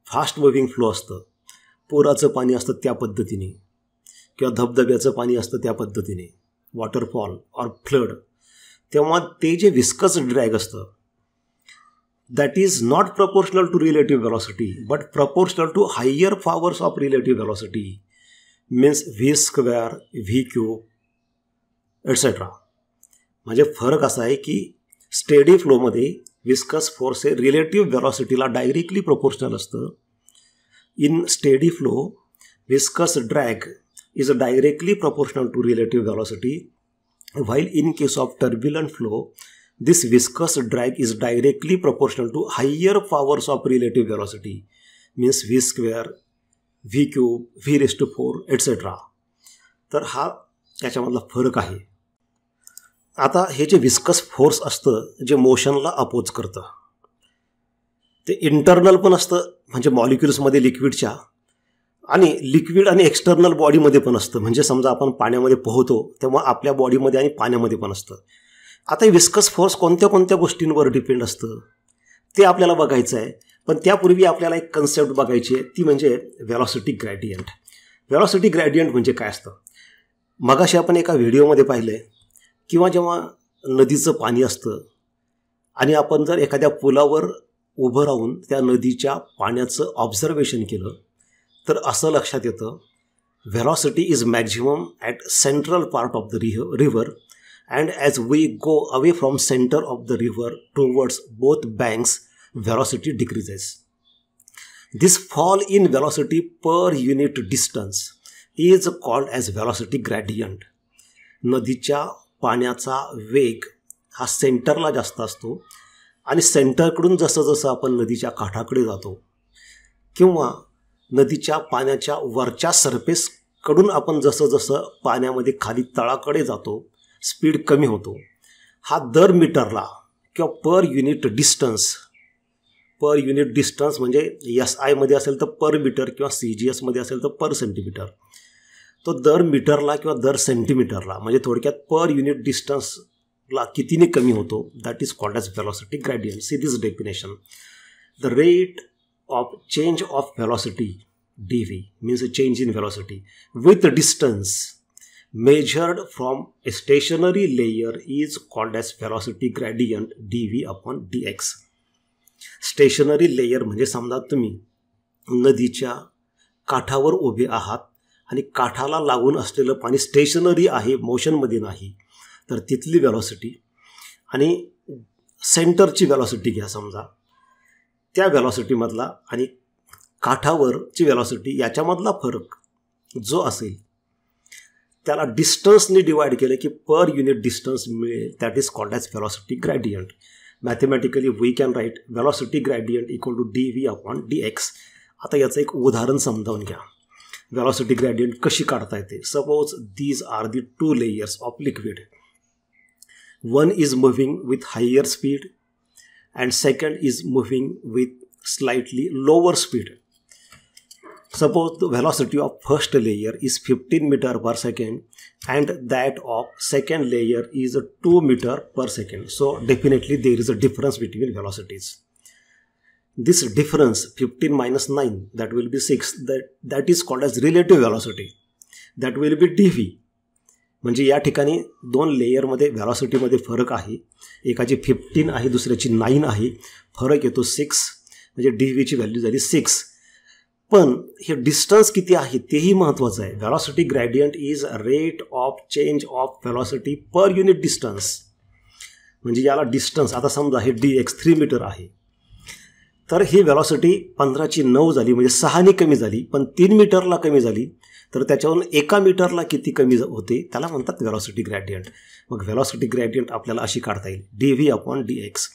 fast moving flow असतं. पुराचं पाणी असतं त्या पद्धतीने किंवा धबधब्याचं पाणी असतं त्या पद्धतीने, वॉटरफॉल ऑर फ्लड, तेव्हा ते जे व्हिस्कस ड्रॅग असतं that is not proportional to relative velocity but proportional to higher powers of relative velocity, means v², v³ etcetera. म्हणजे फरक असा आहे की स्टेडी फ्लोमध्ये व्हिस्कस फोर्स हे रिलेटिव्ह व्हॅलॉसिटीला डायरेक्टली प्रपोर्शनल असतं. In steady flow, viscous drag is directly proportional to relative velocity, while in case of turbulent flow, this viscous drag is directly proportional to higher powers of relative velocity, means v², v³, v⁴, etc. तर हा याच्यामधला फरक आहे. आता हे जे viscous force असतं जे मोशनला oppose करतं ते इंटरनल पण असतं, म्हणजे मॉलिक्युल्समध्ये लिक्विडच्या, आणि लिक्विड आणि एक्सटर्नल बॉडीमध्ये पण असतं. म्हणजे समजा आपण पाण्यामध्ये पोहतो तेव्हा आपल्या बॉडीमध्ये आणि पाण्यामध्ये पण असतं. आता हे विस्कस फोर्स कोणत्या कोणत्या गोष्टींवर डिपेंड असतं ते आपल्याला बघायचं आहे. पण त्यापूर्वी आपल्याला एक कन्सेप्ट बघायची आहे, ती म्हणजे व्हॅलॉसिटी ग्रॅडियंट. व्हॅलॉसिटी ग्रॅडियंट म्हणजे काय असतं? मगाशी आपण एका व्हिडिओमध्ये पाहिलं आहे, किंवा जेव्हा नदीचं पाणी असतं आणि आपण जर एखाद्या पुलावर उभं राहून त्या नदीच्या पाण्याचं ऑब्झर्वेशन केलं तर असं लक्षात येतं, velocity is maximum at central part of the river and as we go away from centre of the river towards both banks velocity decreases. This fall in velocity per unit distance is called as velocity gradient. नदीच्या पाण्याचा वेग हा सेंटरला जास्त असतो आणि सेंटरकडून जसं जसं आपण नदीच्या काठाकडे जातो किंवा नदीच्या पाण्याच्या वरच्या सरफेसकडून आपण जसं जसं पाण्यामध्ये खाली तळाकडे जातो स्पीड कमी होतो. हा दर मीटरला किंवा पर युनिट डिस्टन्स म्हणजे SI असेल तर पर मीटर किंवा CGS असेल तर पर सेंटीमीटर, तो दर मीटरला किंवा दर सेंटीमीटरला म्हणजे थोडक्यात पर युनिट डिस्टन्सला कितीने कमी होतो, that is called as velocity gradient. See this definition: the rate of change of velocity dv means a change in velocity with distance measured from a stationary layer is called as velocity gradient dv upon dx. Stationary layer म्हणजे समजा तुम्ही नदीच्या काठावर उभे आहात आणि काठाला लागून असलेलं पाणी स्टेशनरी आहे, मोशनमध्ये नाही, तर तिथली व्हेलॉसिटी आणि सेंटरची व्हेलॉसिटी घ्या समजा, त्या व्हेलॉसिटीमधला आणि काठावरची व्हेलॉसिटी याच्यामधला फरक जो असेल त्याला डिस्टन्सने डिवाइड केलं की पर युनिट डिस्टन्स मिळेल. That is called as velocity gradient. Mathematically we can write velocity gradient equal to dv upon dx. आता याचं एक उदाहरण समजावून घ्या. व्हेलॉसिटी ग्रॅडियंट कशी काढता येते. Suppose these are the 2 layers of liquid. One is moving with higher speed and second is moving with slightly lower speed. Suppose the velocity of first layer is 15 meter per second and that of second layer is 2 meter per second. So definitely there is a difference between velocities. This difference 15 minus 9, that will be 6. That is called as relative velocity. That will be dv. म्हणजे या ठिकाणी 2 लेयरमध्ये व्हेलॉसिटीमध्ये फरक आहे. एकाची 15 आहे, दुसऱ्याची 9 आहे. फरक येतो 6, म्हणजे dvची व्हॅल्यू झाली 6. पण हे डिस्टन्स किती आहे तेही महत्त्वाचं आहे. Velocity gradient is rate of change of velocity per unit distance. म्हणजे याला डिस्टन्स, आता समजा हे dx 3 मीटर आहे, तर ही व्हेलॉसिटी 15ची 9 झाली, म्हणजे 6ने कमी झाली. पण 3 मीटरला कमी झाली, तर त्याच्यावरून 1 मीटरला किती कमी होते त्याला म्हणतात व्हेलॉसिटी ग्रॅडियंट. मग व्हेलॉसिटी ग्रॅडियंट आपल्याला अशी काढता येईल dv upon dx.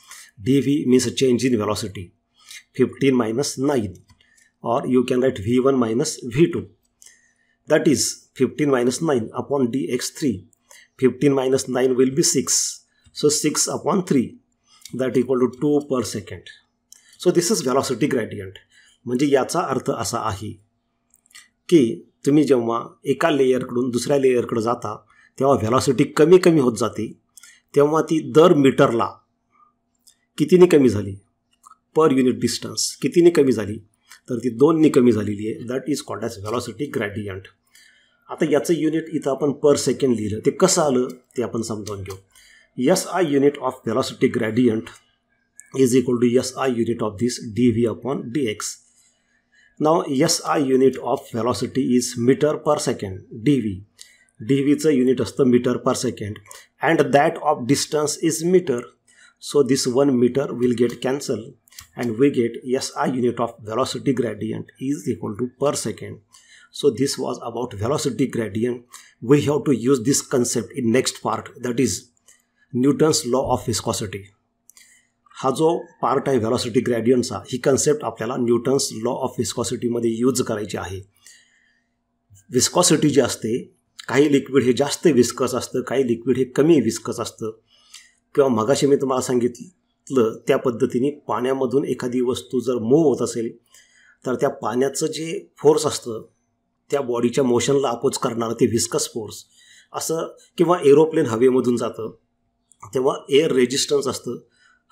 dv means change in velocity 15 minus 9, or you can write v1 minus v2. That is 15 minus 9 upon dx3. 15 minus 9 will be 6. So 6 upon 3, that equal to 2 per second. So this is velocity gradient. म्हणजे याचा अर्थ असा आहे की तुम्ही जेव्हा एका लेयरकडून दुसऱ्या लेयरकडे जाता तेव्हा व्हेलॉसिटी कमी कमी होत जाते, तेव्हा ती दर मीटरला कितीने कमी झाली, पर युनिट डिस्टन्स कितीने कमी झाली, तर ती 2ने कमी झालेली आहे. That is called as velocity gradient. आता याचं युनिट इथं आपण पर सेकंड लिहिलं, ते कसं आलं ते आपण समजावून घेऊ. SI unit of velocity gradient is equal to SI unit of this dv upon dx. Now SI unit of velocity is meter per second, dv. dvचं युनिट असतं metre per second and that of distance is meter. So this 1 meter will get cancelled and we get SI unit of velocity gradient is equal to per second. So this was about velocity gradient. We have to use this concept in next part, that is Newton's law of viscosity. हा जो part आहे velocity ग्रॅडियंटचा, ही concept आपल्याला Newton's law of विस्कॉसिटीमध्ये use करायची आहे. Viscosity जी असते, काही liquid हे जास्त विस्कस असतं, काही लिक्विड हे कमी विस्कस असतं. किंवा मगाशी मी तुम्हाला सांगितलं त्या पद्धतीने पाण्यामधून एखादी वस्तू जर मूव्ह होत असेल तर त्या पाण्याचं जे फोर्स असतं त्या बॉडीच्या मोशनला अपोज करणारं ते विस्कस फोर्स असं. किंवा एरोप्लेन हवेमधून जातं तेव्हा एअर रेजिस्टन्स असतं,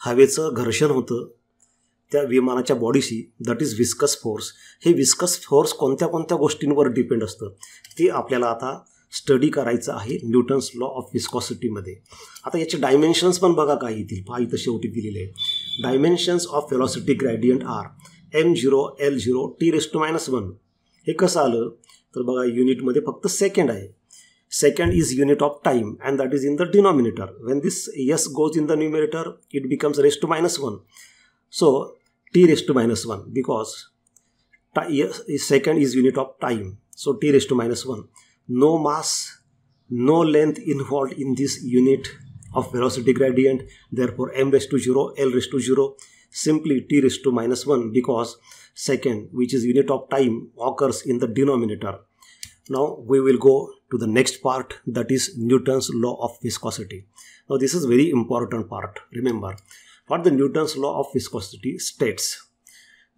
हवेचं घर्षण होतं त्या विमानाच्या बॉडीशी, दॅट इज विस्कस फोर्स. हे विस्कस फोर्स कोणत्या कोणत्या गोष्टींवर डिपेंड असतं ते आपल्याला आता स्टडी करायचं आहे न्यूटन्स लॉ ऑफ विस्कॉसिटीमध्ये. आता याचे डायमेन्शन्स पण बघा काय येतील, पहा इथं शेवटी दिलेले आहे. Dimensions of velocity gradient are m0 l0 t⁻⁻1. हे कसं आलं तर बघा युनिटमध्ये फक्त सेकंड आहे. Second is unit of time and that is in the denominator. When this s goes in the numerator, it becomes raised to -1. So t raised to -1 because second is unit of time. So t raised to -1. No mass, no length involved in this unit of velocity gradient. Therefore m raised to 0, l raised to 0. Simply t raised to -1 because second, which is unit of time, occurs in the denominator. Now we will go to the next part, that is Newton's law of viscosity. Now this is very important part. Remember what the Newton's law of viscosity states.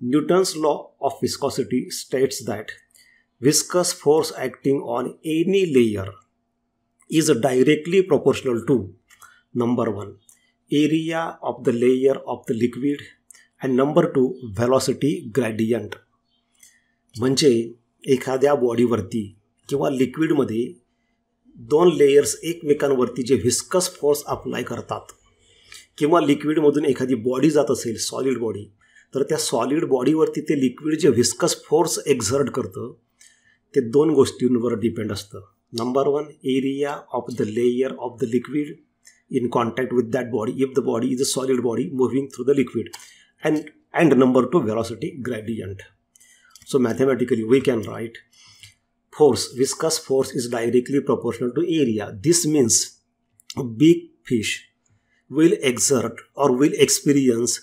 Newton's law of viscosity states that viscous force acting on any layer is directly proportional to number 1 area of the layer of the liquid and number 2 velocity gradient. म्हणजे एखाद्या बॉडीवरती किंवा लिक्विडमध्ये 2 layers एकमेकांवरती जे viscous force apply करतात किंवा लिक्विडमधून एखादी body जात असेल सॉलिड बॉडी, तर त्या सॉलिड बॉडीवरती ते लिक्विड जे व्हिस्कस फोर्स एक्झर्ट करतं ते दोन गोष्टींवर डिपेंड असतं. Number one, area of the layer of the liquid in contact with that body if the body is a solid body moving through the liquid, and number two, velocity gradient. So mathematically we can write force, viscous force is directly proportional to area. This means a big fish will exert or will experience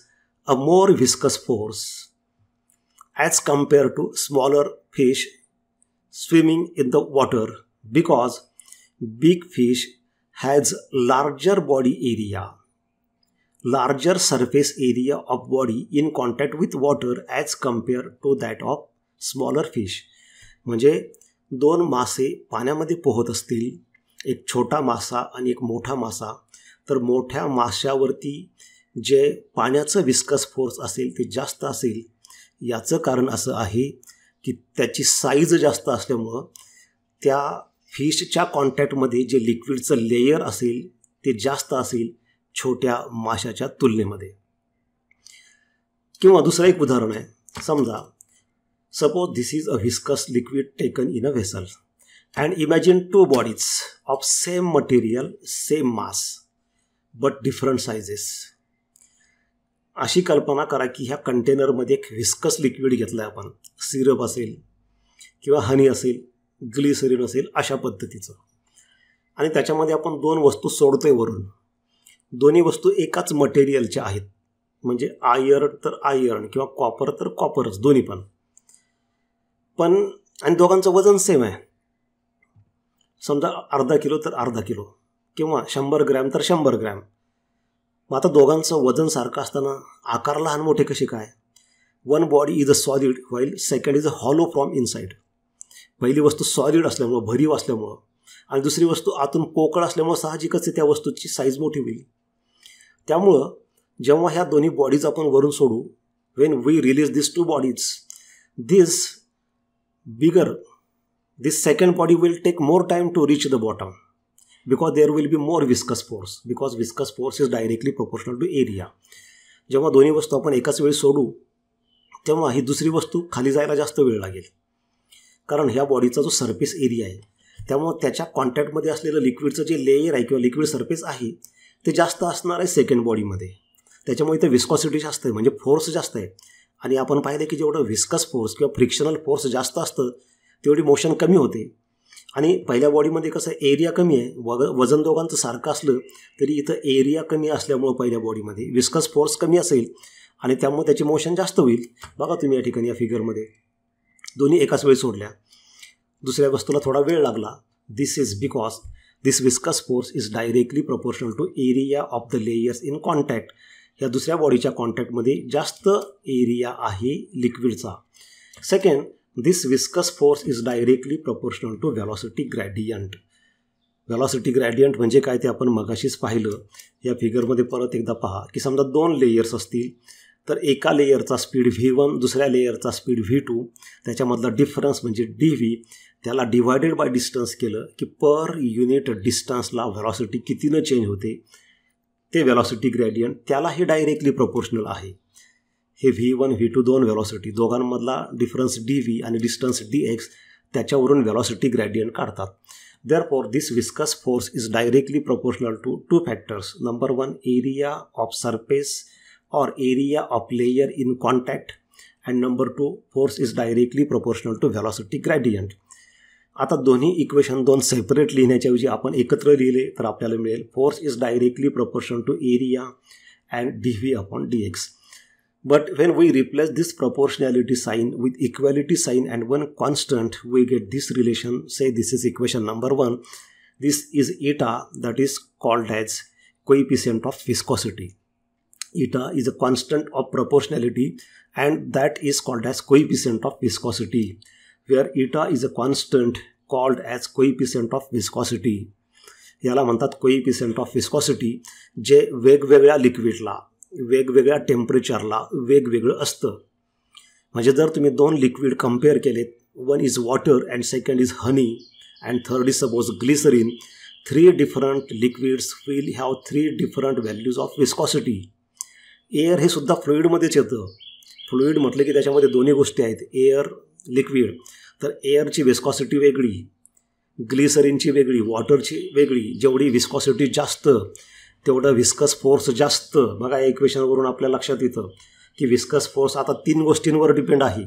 a more viscous force as compared to smaller fish swimming in the water, because big fish has larger body area, larger surface area of body in contact with water as compared to that of smaller fish. म्हणजे दोन मासे पाण्यामध्ये पोहत असतील, एक छोटा मासा आणि एक मोठा मासा, तर मोठ्या माशावरती जे पाण्याचं विस्कस फोर्स असेल ते जास्त असेल. याचं कारण असं आहे की त्याची साईज जास्त असल्यामुळं त्या फिशच्या कॉन्टॅक्टमध्ये जे लिक्विडचं लेयर असेल ते जास्त असेल छोट्या माशाच्या तुलनेमध्ये. किंवा दुसरं एक उदाहरण आहे. समजा suppose this is a viscous liquid taken in a vessel and imagine two bodies of same material, same mass but different sizes. अशी कल्पना करा की ह्या कंटेनरमध्ये एक व्हिस्कस लिक्विड घेतलं आहे आपण, सिरप असेल किंवा हनी असेल, ग्लिसरीन असेल, अशा पद्धतीचं, आणि त्याच्यामध्ये आपण दोन वस्तू सोडतोय वरून. दोन्ही वस्तू एकाच मटेरियलच्या आहेत, म्हणजे आयर्न तर आयर्न किंवा कॉपर तर कॉपरच, दोन्ही पण आणि दोघांचं वजन सेम आहे. समजा अर्धा किलो तर अर्धा किलो किंवा 100 ग्रॅम तर 100 ग्रॅम. मग आता दोघांचं वजन सारखं असताना आकार लहान मोठे कसे काय? One body is a solid while second is a hollow from inside. पहिली वस्तू सॉलिड असल्यामुळं, भरीव असल्यामुळं, आणि दुसरी वस्तू आतून पोकळ असल्यामुळं साहजिकच त्या वस्तूची साईज मोठी होईल. त्यामुळं जेव्हा ह्या दोन्ही बॉडीज आपण वरून सोडू, when we release this two bodies, this second body will take more time to reach the bottom because there will be more viscous force, because viscous force is directly proportional to area. जेव्हा दोन्ही वस्तू आपण एकाच वेळी सोडू तेव्हा ही दुसरी वस्तू खाली जायला जास्त वेळ लागेल, कारण ह्या बॉडीचा जो सरफेस एरिया आहे त्यामुळे त्याच्या कॉन्टॅक्टमध्ये असलेलं लिक्विडचं जे लेयर आहे किंवा लिक्विड सरफेस आहे ते जास्त असणार आहे सेकंड बॉडीमध्ये. त्याच्यामुळे इथे विस्कॉसिटी जास्त आहे, म्हणजे फोर्स जास्त आहे. आणि आपण पाहिलं की जेवढं विस्कस फोर्स किंवा फ्रिक्शनल फोर्स जास्त असतं तेवढी मोशन कमी होते. आणि पहिल्या बॉडीमध्ये कसं एरिया कमी आहे, वजन दोघांचं सारखं असलं तरी इथं एरिया कमी असल्यामुळं पहिल्या बॉडीमध्ये विस्कस फोर्स कमी असेल आणि त्यामुळे त्याची मोशन जास्त होईल. बघा तुम्ही या ठिकाणी या फिगरमध्ये दोन्ही एकाच वेळी सोडल्या, दुसऱ्या वस्तूला थोडा वेळ लागला. This is because this viscous force is directly proportional to area of the layers in contact. ह्या दुसऱ्या बॉडीच्या कॉन्टॅक्टमध्ये जास्त एरिया आहे लिक्विडचा. Second, this viscous force is directly proportional to velocity gradient. Velocity gradient म्हणजे काय ते आपण मगाशीच पाहिलं. या फिगरमध्ये परत एकदा पहा की समजा दोन लेयर्स असतील तर एका लेयरचा स्पीड V1, दुसऱ्या लेयरचा स्पीड V2, त्याच्यामधला डिफरन्स म्हणजे DV, त्याला डिवायडेड बाय डिस्टन्स केलं की पर युनिट डिस्टन्सला व्हेलॉसिटी कितीनं चेंज होते ते व्हेलॉसिटी ग्रॅडियंट, त्याला हे डायरेक्टली प्रपोर्शनल आहे. हे V1, V2 दोन व्हेलॉसिटी, दोघांमधला डिफरन्स DV आणि डिस्टन्स DX, त्याच्यावरून व्हेलॉसिटी ग्रॅडियंट काढतात. Therefore, this viscous force is directly proportional to two factors. Number one, area of surface or area of layer in contact, and number two, force is directly proportional to velocity gradient. आता दोन्ही equation दोन separate लिहिण्याच्याऐवजी आपण एकत्र लिहिले तर आपल्याला मिळेल force is directly proportional to area and DV upon DX. But when we replace this proportionality sign with equality sign and one constant, we get this relation. Say this is equation number 1. This is eta, that is called as coefficient of viscosity. Eta is a constant of proportionality and that is called as coefficient of viscosity, where eta is a constant called as coefficient of viscosity. याला म्हणतात coefficient of viscosity, जे वेगवेगळ्या लिक्विडला वेगवेगळ्या टेम्परेचरला वेगवेगळं असतं. म्हणजे जर तुम्ही दोन लिक्विड कंपेअर केलेत, one is water and second is honey and third is suppose glycerine, 3 different liquids will have 3 different values of viscosity. Air हे सुद्धा फ्लुईडमध्येच येतं. फ्लुईड म्हटलं की त्याच्यामध्ये दोन्ही गोष्टी आहेत, एअर लिक्विड. तर एअरची विस्कॉसिटी वेगळी, ग्लिसरीनची वेगळी, वॉटरची वेगळी. जेवढी विस्कॉसिटी जास्त तेवढं विस्कस फोर्स जास्त. बघा या इक्वेशनवरून आपल्या लक्षात येतं की विस्कस फोर्स आता 3 गोष्टींवर डिपेंड आहे.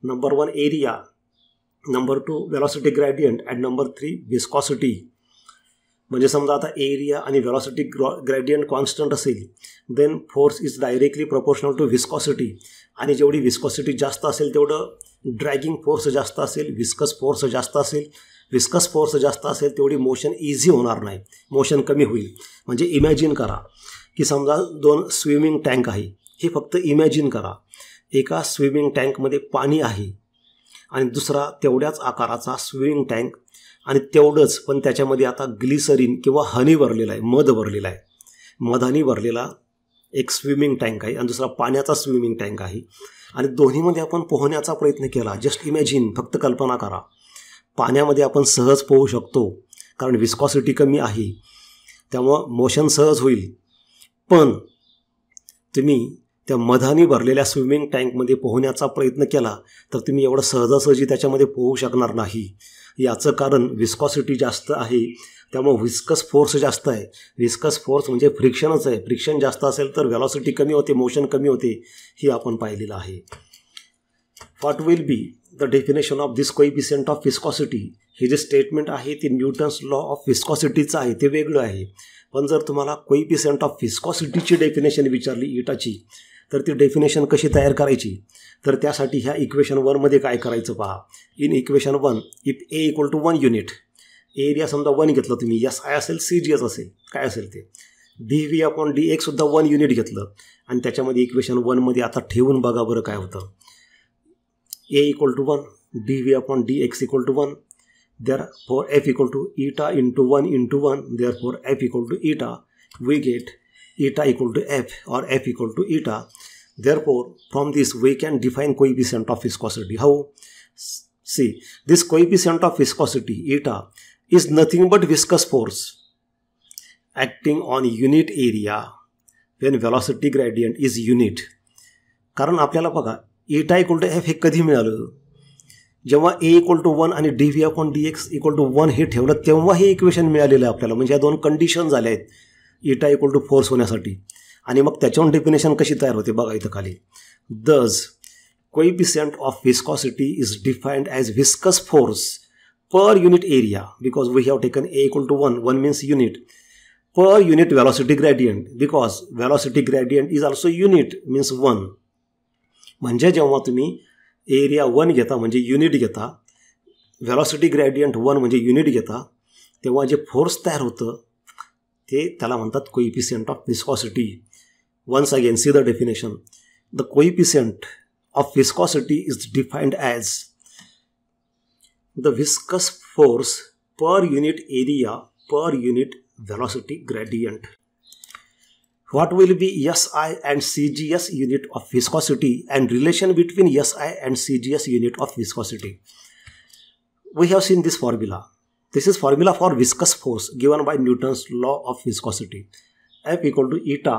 Number 1 area, number 2 velocity gradient and number 3 viscosity. म्हणजे समजा आता एरिया आणि वेलॉसिटी ग्रॅडियंट कॉन्स्टंट असेल then force is directly proportional to viscosity. आणि जेवढी विस्कॉसिटी जास्त असेल तेवढं ड्रॅगिंग फोर्स जास्त असेल, विस्कस फोर्स जास्त असेल. विस्कस फोर्स जास्त असेल तेवढी मोशन इझी होणार नाही, मोशन कमी होईल. म्हणजे इमॅजिन करा की समजा 2 स्विमिंग टँक आहे. हे फक्त इमॅजिन करा. एका स्विमिंग टँकमध्ये पाणी आहे आणि दुसरा तेवढ्याच आकाराचा स्विमिंग टँक आणि तेवढंच पण त्याच्यामध्ये आता ग्लिसरीन किंवा हनी भरलेला आहे, मध भरलेला आहे. मधानी भरलेला एक स्विमिंग टँक आहे आणि दुसरा पाण्याचा स्विमिंग टँक आहे. आणि दोन्हीमध्ये आपण पोहण्याचा प्रयत्न केला. जस्ट इमॅजिन, फक्त कल्पना करा. पाण्यामध्ये आपण सहज पोहू शकतो कारण विस्कॉसिटी कमी आहे, त्यामुळं मोशन सहज होईल. पण तुम्ही त्या मधानी भरलेल्या स्विमिंग टँकमध्ये पोहण्याचा प्रयत्न केला तर तुम्ही एवढं सहजासहजी त्याच्यामध्ये पोहू शकणार नाही. याचं कारण विस्कॉसिटी जास्त आहे, त्यामुळे विस्कस फोर्स जास्त आहे. विस्कस फोर्स म्हणजे फ्रिक्शनच आहे. फ्रिक्शन जास्त असेल तर वेलॉसिटी कमी होते, मोशन कमी होते. हे आपण पाहिलेलं आहे. What will be the definition of this coefficient of viscosity. हे जे स्टेटमेंट आहे ते न्यूटन्स लॉ ऑफ विस्कॉसिटीचं आहे, ते वेगळं आहे. पण जर तुम्हाला कोइफिशियंट ऑफ विस्कॉसिटीची डेफिनेशन विचारली इटाची तर ती डेफिनेशन कशी तयार करायची, तर त्यासाठी ह्या इक्वेशन 1मध्ये काय करायचं पहा. In equation 1 if A equal to 1 unit, area समजा 1 घेतलं तुम्ही, एस आय असेल CGS असेल, काय असेल ते, DV अपॉन DX सुद्धा 1 युनिट घेतलं आणि त्याच्यामध्ये इक्वेशन 1मध्ये आता ठेवून बघा बरं काय होतं. A equal to 1, DV upon DX equal to 1, therefore F equal to eta into 1 into 1, therefore F equal to eta. We get eta equal to F or F equal to eta. Therefore, from this we can define coefficient of viscosity. How? See, this coefficient of viscosity, eta, is nothing but viscous force acting on unit area when velocity gradient is unit. कारण आपल्याला बघा eta equal to F हे कधी मिळालं, जेव्हा A equal to 1 आणि dV upon dx equal to 1 हे ठेवलं तेव्हा हे इक्वेशन मिळालेलं आहे आपल्याला. म्हणजे या 2 कंडिशन झाल्या आहेत eta इक्वल टू फोर्स होण्यासाठी. आणि मग त्याच्यावर डेफिनेशन कशी तयार होते बघा इथं खाली. Thus coefficient of viscosity is defined as viscous force per unit area because we have taken A equal to 1, 1 means unit, per unit velocity gradient because velocity gradient is also unit means 1. म्हणजे जेव्हा तुम्ही area 1 घेता म्हणजे unit घेता, velocity gradient 1 म्हणजे unit घेता, तेव्हा जे फोर्स तयार होतं ते त्याला म्हणतात coefficient of viscosity. Once again see the definition. The coefficient of viscosity is defined as the viscous force per unit area per unit velocity gradient. What will be SI and CGS unit of viscosity and relation between SI and CGS unit of viscosity? We have seen this formula. This is formula for viscous force given by Newton's law of viscosity. F equal to eta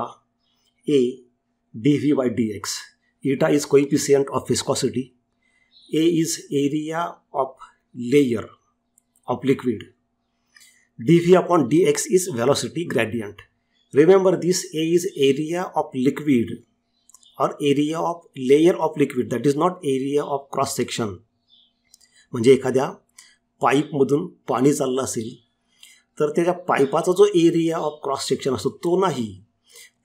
A dV by dx. Eta is coefficient of viscosity. A is area of layer of liquid. dV upon dx is velocity gradient. Remember this A is area of liquid or area of layer of liquid, that is not area of cross section. म्हणजे एखाद्या पाईपमधून पाणी चाललं असेल तर त्याच्या पाईपाचा जो area of cross section असतो तो नाही,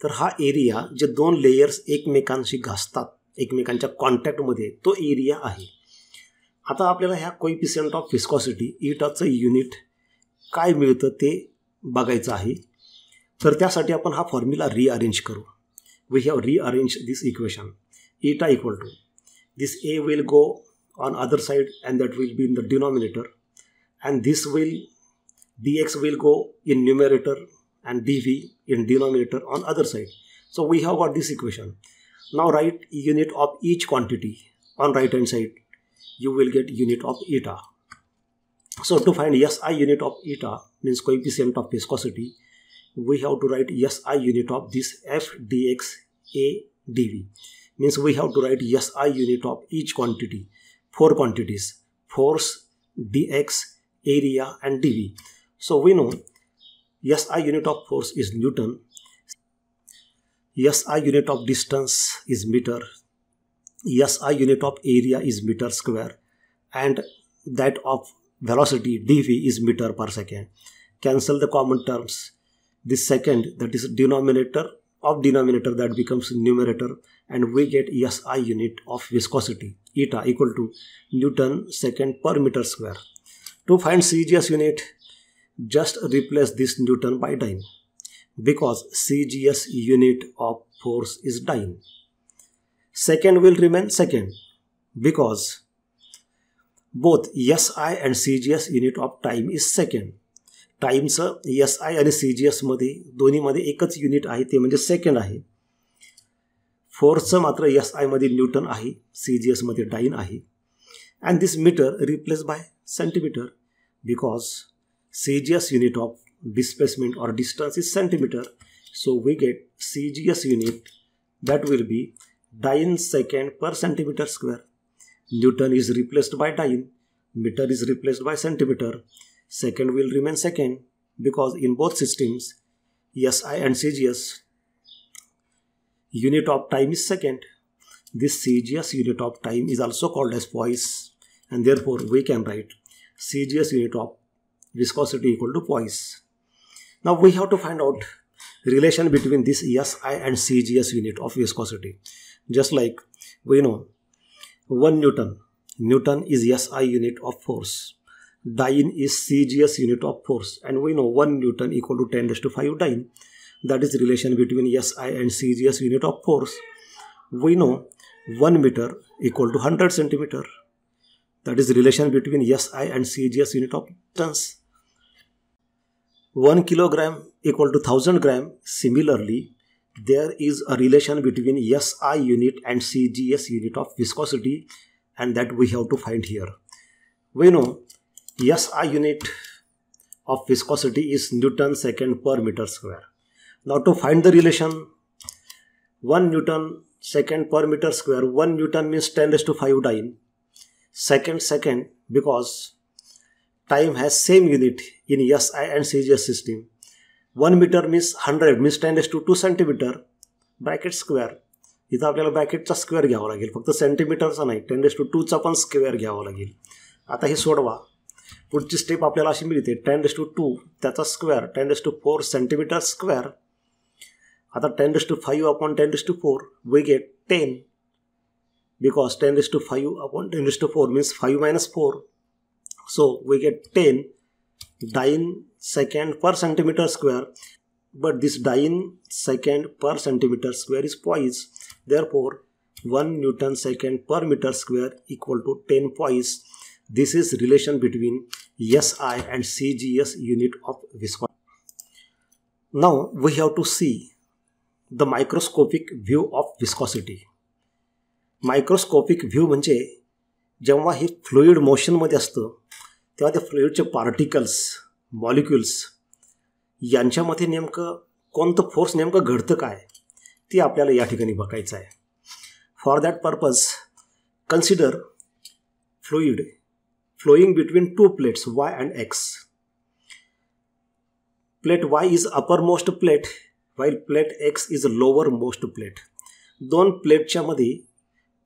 तर हा एरिया जे 2 लेयर्स एकमेकांशी घासतात, एकमेकांच्या कॉन्टॅक्टमध्ये, तो एरिया आहे. आता आपल्याला ह्या कोइफिशियंट ऑफ विस्कॉसिटी इटाचं युनिट काय मिळतं ते बघायचं आहे. तर त्यासाठी आपण हा फॉर्म्युला रिअरेंज करू. We have rearrange this equation. eta equal to this A will go on other side and that will be in the denominator, and this will dx will go in numerator and dv in denominator on other side. So we have got this equation. Now write unit of each quantity on right hand side. You will get unit of eta. So to find SI unit of eta means coefficient of viscosity, we have to write SI unit of this F dx A dv. Means we have to write SI unit of each quantity. 4 quantities. force, dx, area and dv. So we know SI unit of force is Newton, SI unit of distance is meter, SI unit of area is meter square, and that of velocity dv is meter per second. Cancel the common terms. This second, that is denominator of denominator, that becomes numerator, and we get SI unit of viscosity eta equal to Newton second per meter square. To find CGS unit, just replace this Newton by dyne, because CGS unit of force is dyne. Second will remain second, because both SI and CGS unit of time is second. टाइमचं SI आणि CGS मध्ये दोन्हीमध्ये एकच unit आहे, ते म्हणजे second आहे. फोर्सचं मात्र SI मध्ये न्यूटन आहे, CGS मध्ये डाइन आहे. And this metre replace by centimetre, because CGS unit of displacement or distance is centimeter. So we get CGS unit, that will be dyne second per centimeter square. Newton is replaced by dyne, meter is replaced by centimeter. Second will remain second, because in both systems SI and CGS unit of time is second. This CGS unit of time is also called as poise, and therefore we can write CGS unit of viscosity equal to poise. Now we have to find out relation between this SI and CGS unit of viscosity. Just like we know 1 Newton is SI unit of force, dyne is CGS unit of force, and we know 1 Newton equal to 10 raised to 5 dyne. That is relation between SI and CGS unit of force. We know 1 meter equal to 100 centimeter. That is relation between SI and CGS unit of distance. 1 kilogram equal to 1000 gram. Similarly, there is a relation between SI unit and CGS unit of viscosity, and that we have to find here. We know SI unit of viscosity is Newton second per meter square. Now to find the relation, 1 Newton second per meter square, 1 Newton means 10 raised to 5 dyne. Second, because time has same unit in SI and CGS system. 1 meter means 100 means 10 raised to 2 centimeter, bracket square. इथं आपल्याला ब्रॅकेटचा square घ्यावा लागेल, फक्त सेंटीमीटरचा नाही, 10 raised to 2 चा पण square घ्यावा लागेल. आता हे सोडवा. पुढची स्टेप आपल्याला अशी मिळते 10 raised to 2 त्याचा square 10 raised to 4 centimetre square. आता 10 raised to 5 upon 10 raised to 4 we get 10, because 10 raised to 5 upon 10 raised to 4 means 5 minus 4. So we get 10 dyne second per centimeter square, but this dyne second per centimeter square is poise. Therefore 1 Newton second per meter square equal to 10 poise. This is relation between SI and CGS unit of viscosity. Now we have to see the microscopic view of viscosity. Microscopic view म्हणजे जेव्हा हे fluid मोशनमध्ये असतं तेव्हा त्या फ्लुइडचे particles, molecules यांच्यामध्ये नेमकं कोणतं force नेमकं घडतं काय ते आपल्याला या ठिकाणी बघायचं आहे. For that purpose consider fluid flowing between two plates y and x. Plate y is uppermost plate while plate x is lowermost plate. दोन प्लेटच्या मध्ये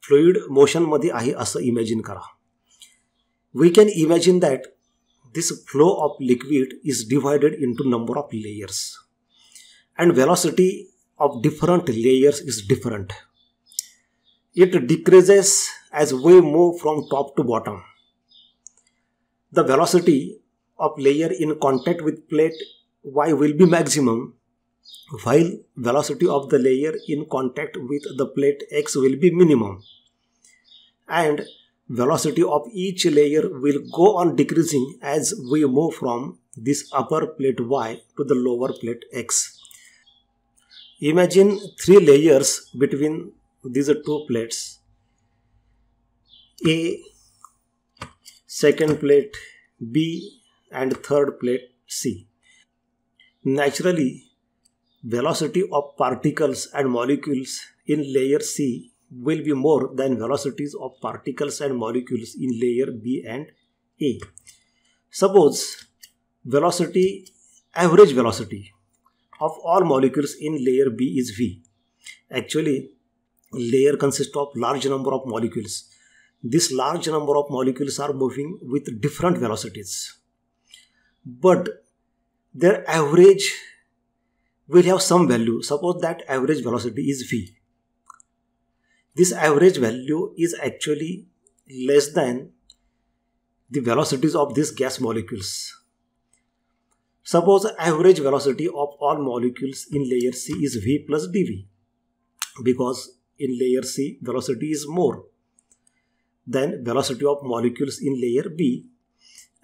फ्लुइड मोशन मध्ये आहे असं इमॅजिन करा. We can imagine that this flow of liquid is divided into number of layers, and velocity of different layers is different. It decreases as we move from top to bottom. The velocity of layer in contact with plate y will be maximum, while velocity of the layer in contact with the plate x will be minimum, and velocity of each layer will go on decreasing as we move from this upper plate y to the lower plate x. Imagine 3 layers between these 2 plates, A, second plate B, and third plate C. Naturally, velocity of particles and molecules in layer C will be more than velocities of particles and molecules in layer B and A. Suppose average velocity of all molecules in layer B is V. Actually, layer consists of large number of molecules. This large number of molecules are moving with different velocities, but their average will have some value. Suppose that average velocity is V. This average value is actually less than the velocities of these gas molecules. Suppose average velocity of all molecules in layer C is V plus dV, because in layer C velocity is more than velocity of molecules in layer B,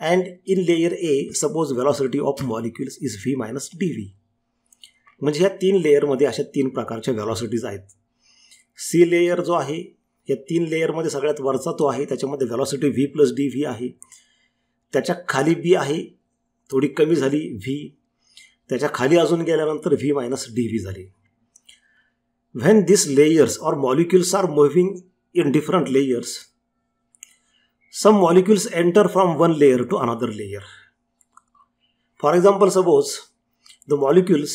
and in layer A suppose velocity of molecules is V minus dV. म्हणजे ह्या 3 लेयरमध्ये अशा 3 प्रकारच्या velocities आहेत. C layer जो आहे या 3 लेयरमध्ये सगळ्यात वरचा तो आहे, त्याच्यामध्ये velocity V plus D V आहे. त्याच्या खाली बी आहे, थोडी कमी झाली व्ही. त्याच्या खाली अजून गेल्यानंतर V मायनस डी व्ही झाली. When this layers or molecules are moving in different layers, some molecules enter from one layer to another layer. For example, suppose the molecules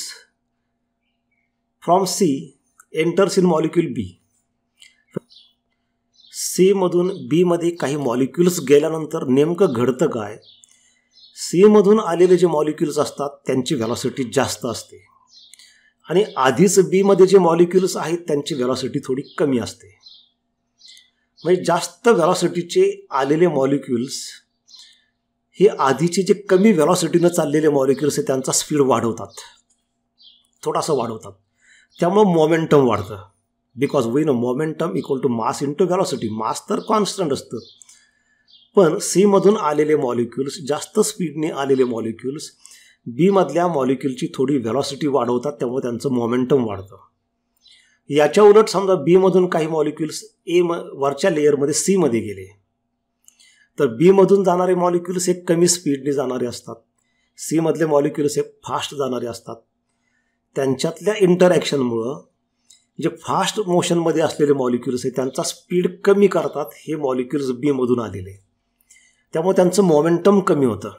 from C enters in molecule B. C मधून B मध्ये काही molecules गेल्यानंतर नेमकं घडतं काय? C मधून आलेले जे मॉलिक्युल्स असतात त्यांची व्हेलॉसिटी जास्त असते आणि आधीच B मध्ये जे मॉलिक्युल्स आहेत त्यांची व्हेलॉसिटी थोडी कमी असते. म्हणजे जास्त व्हेलॉसिटीचे आलेले मॉलिक्युल्स हे आधीचे जे कमी व्हेलॉसिटीनं चाललेले मॉलिक्युल्स आहेत त्यांचा स्पीड वाढवतात, थोडासा वाढवतात. त्यामुळे मोमेंटम वाढतं. Because we know momentum equal to mass into velocity. Mass तर कॉन्स्टंट असतं, पण सी मधून आलेले मॉलिक्युल्स, जास्त स्पीडने आलेले मॉलिक्युल्स बी मधल्या मॉलिक्युलची थोडी व्हेलॉसिटी वाढवतात, त्यामुळे त्यांचं मोमेंटम वाढतं. याच्या उलट समजा बी मधून काही मॉलिक्युल्स वरच्या लेयरमध्ये सी मध्ये गेले, तर बी मधून जाणारे मॉलिक्युल्स हे कमी स्पीडने जाणारे असतात, सी मधले मॉलिक्युल्स हे फास्ट जाणारे असतात. त्यांच्यातल्या इंटरॅक्शनमुळं जे फास्ट मोशनमध्ये असलेले मॉलिक्युल्स आहेत त्यांचा स्पीड कमी करतात हे मॉलिक्युल्स बी मधून आलेले. त्यामुळे त्यांचं मोमेंटम कमी होतं.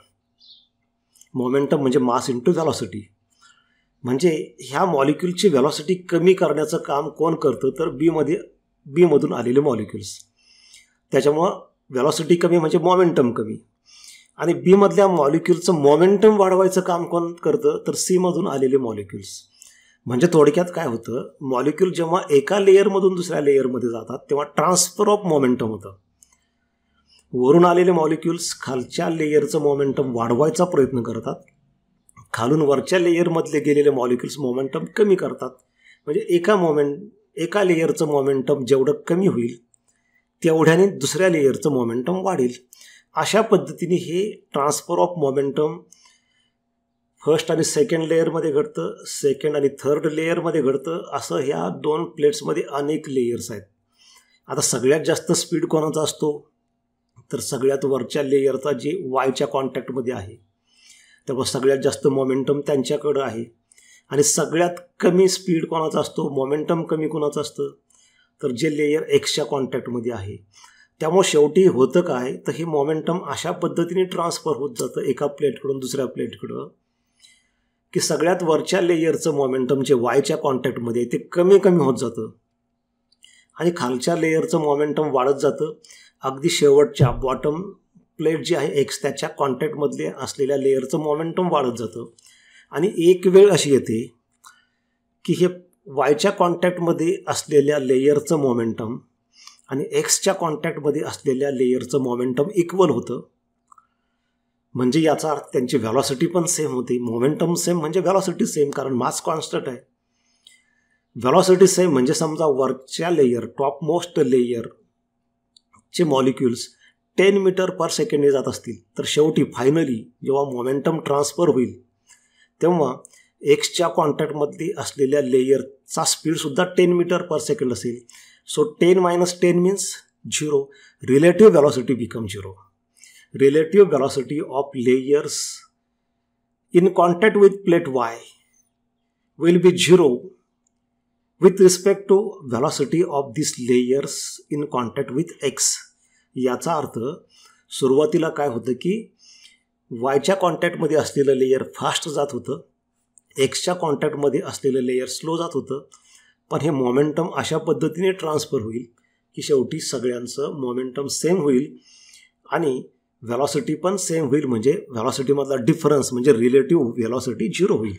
मोमेंटम म्हणजे मास इंटू व्हेलॉसिटी. म्हणजे ह्या मॉलिक्युलची व्हेलॉसिटी कमी करण्याचं काम कोण करतं, तर बी मधून आलेले मॉलिक्युल्स. त्याच्यामुळं व्हेलॉसिटी कमी म्हणजे मोमेंटम कमी. आणि बी मधल्या मॉलिक्युलचं मोमेंटम वाढवायचं काम कोण करतं, तर सी मधून आलेले मॉलिक्युल्स. म्हणजे थोडक्यात काय होतं, मॉलिक्युल जेव्हा एका लेयरमधून दुसऱ्या लेयरमध्ये जातात तेव्हा ट्रान्सफर ऑफ मोमेंटम होतं. वरून आलेले मॉलिक्युल्स खालच्या लेयरचं मोमेंटम वाढवायचा प्रयत्न करतात, खालून वरच्या लेयरमधले गेलेले मॉलिक्युल्स मोमेंटम कमी करतात. म्हणजे एका लेयरचं मोमेंटम जेवढं कमी होईल तेवढ्याने दुसऱ्या लेयरचं मोमेंटम वाढेल. अशा पद्धतीने हे ट्रान्सफर ऑफ मोमेंटम फर्स्ट आणि सेकंड लेयरमध्ये घडतं, सेकंड आणि थर्ड लेयरमध्ये घडतं. असं ह्या 2 प्लेट्समध्ये अनेक लेयर्स आहेत. आता सगळ्यात जास्त स्पीड कोणाचा असतो, तर सगळ्यात वरच्या लेयरचा जे वायच्या कॉन्टॅक्टमध्ये आहे, त्यामुळे सगळ्यात जास्त मोमेंटम त्यांच्याकडं आहे. आणि सगळ्यात कमी स्पीड कोणाचा असतो, मोमेंटम कमी कोणाचं असतं, तर जे लेयर एक्सच्या कॉन्टॅक्टमध्ये आहे. त्यामुळे शेवटी होतं काय, तर हे मोमेंटम अशा पद्धतीने ट्रान्सफर होत जातं एका प्लेटकडून दुसऱ्या प्लेटकडं, की सगळ्यात वरच्या लेयरचं मोमेंटम जे वायच्या कॉन्टॅक्टमध्ये आहे ते कमी कमी होत जातं आणि खालच्या लेयरचं मोमेंटम वाढत जातं. अगदी शेवटच्या बॉटम प्लेट जी आहे एक्स त्याच्या कॉन्टॅक्टमधले असलेल्या लेयरचं मोमेंटम वाढत जातं. आणि एक वेळ अशी येते की हे वायच्या कॉन्टॅक्टमध्ये असलेल्या लेयरचं मोमेंटम आणि एक्सच्या कॉन्टॅक्टमध्ये असलेल्या लेयरचं मोमेंटम इक्वल होतं. म्हणजे याचा अर्थ त्यांची व्हेलॉसिटी पण सेम होते. मोमेंटम सेम म्हणजे व्हेलॉसिटी सेम, कारण मास कॉन्स्टंट आहे. व्हेलॉसिटी सेम म्हणजे समजा वरच्या लेयर, टॉप मोस्ट लेयरचे मॉलिक्युल्स 10 मीटर पर सेकंडने जात असतील, तर शेवटी फायनली जेव्हा मोमेंटम ट्रान्सफर होईल तेव्हा एक्सच्या कॉन्टॅक्टमध्ये असलेल्या लेयरचा स्पीडसुद्धा 10 मीटर पर सेकंड असेल. So 10 minus 10 means 0. Relative velocity becomes 0. Relative velocity of layers in contact with plate Y will be 0 with respect to velocity of this layers in contact with X. याचा अर्थ सुरुवातीला काय होतं की वायच्या कॉन्टॅक्टमध्ये असलेलं layer fast जात होतं, एक्सच्या कॉन्टॅक्टमध्ये असलेलं लेयर स्लो जात होतं. पण हे मोमेंटम अशा पद्धतीने ट्रान्सफर होईल की शेवटी सगळ्यांचं मोमेंटम सेम होईल आणि व्हेलॉसिटी पण सेम होईल. म्हणजे व्हेलॉसिटीमधला डिफरन्स म्हणजे रिलेटिव्ह व्हेलॉसिटी 0 होईल.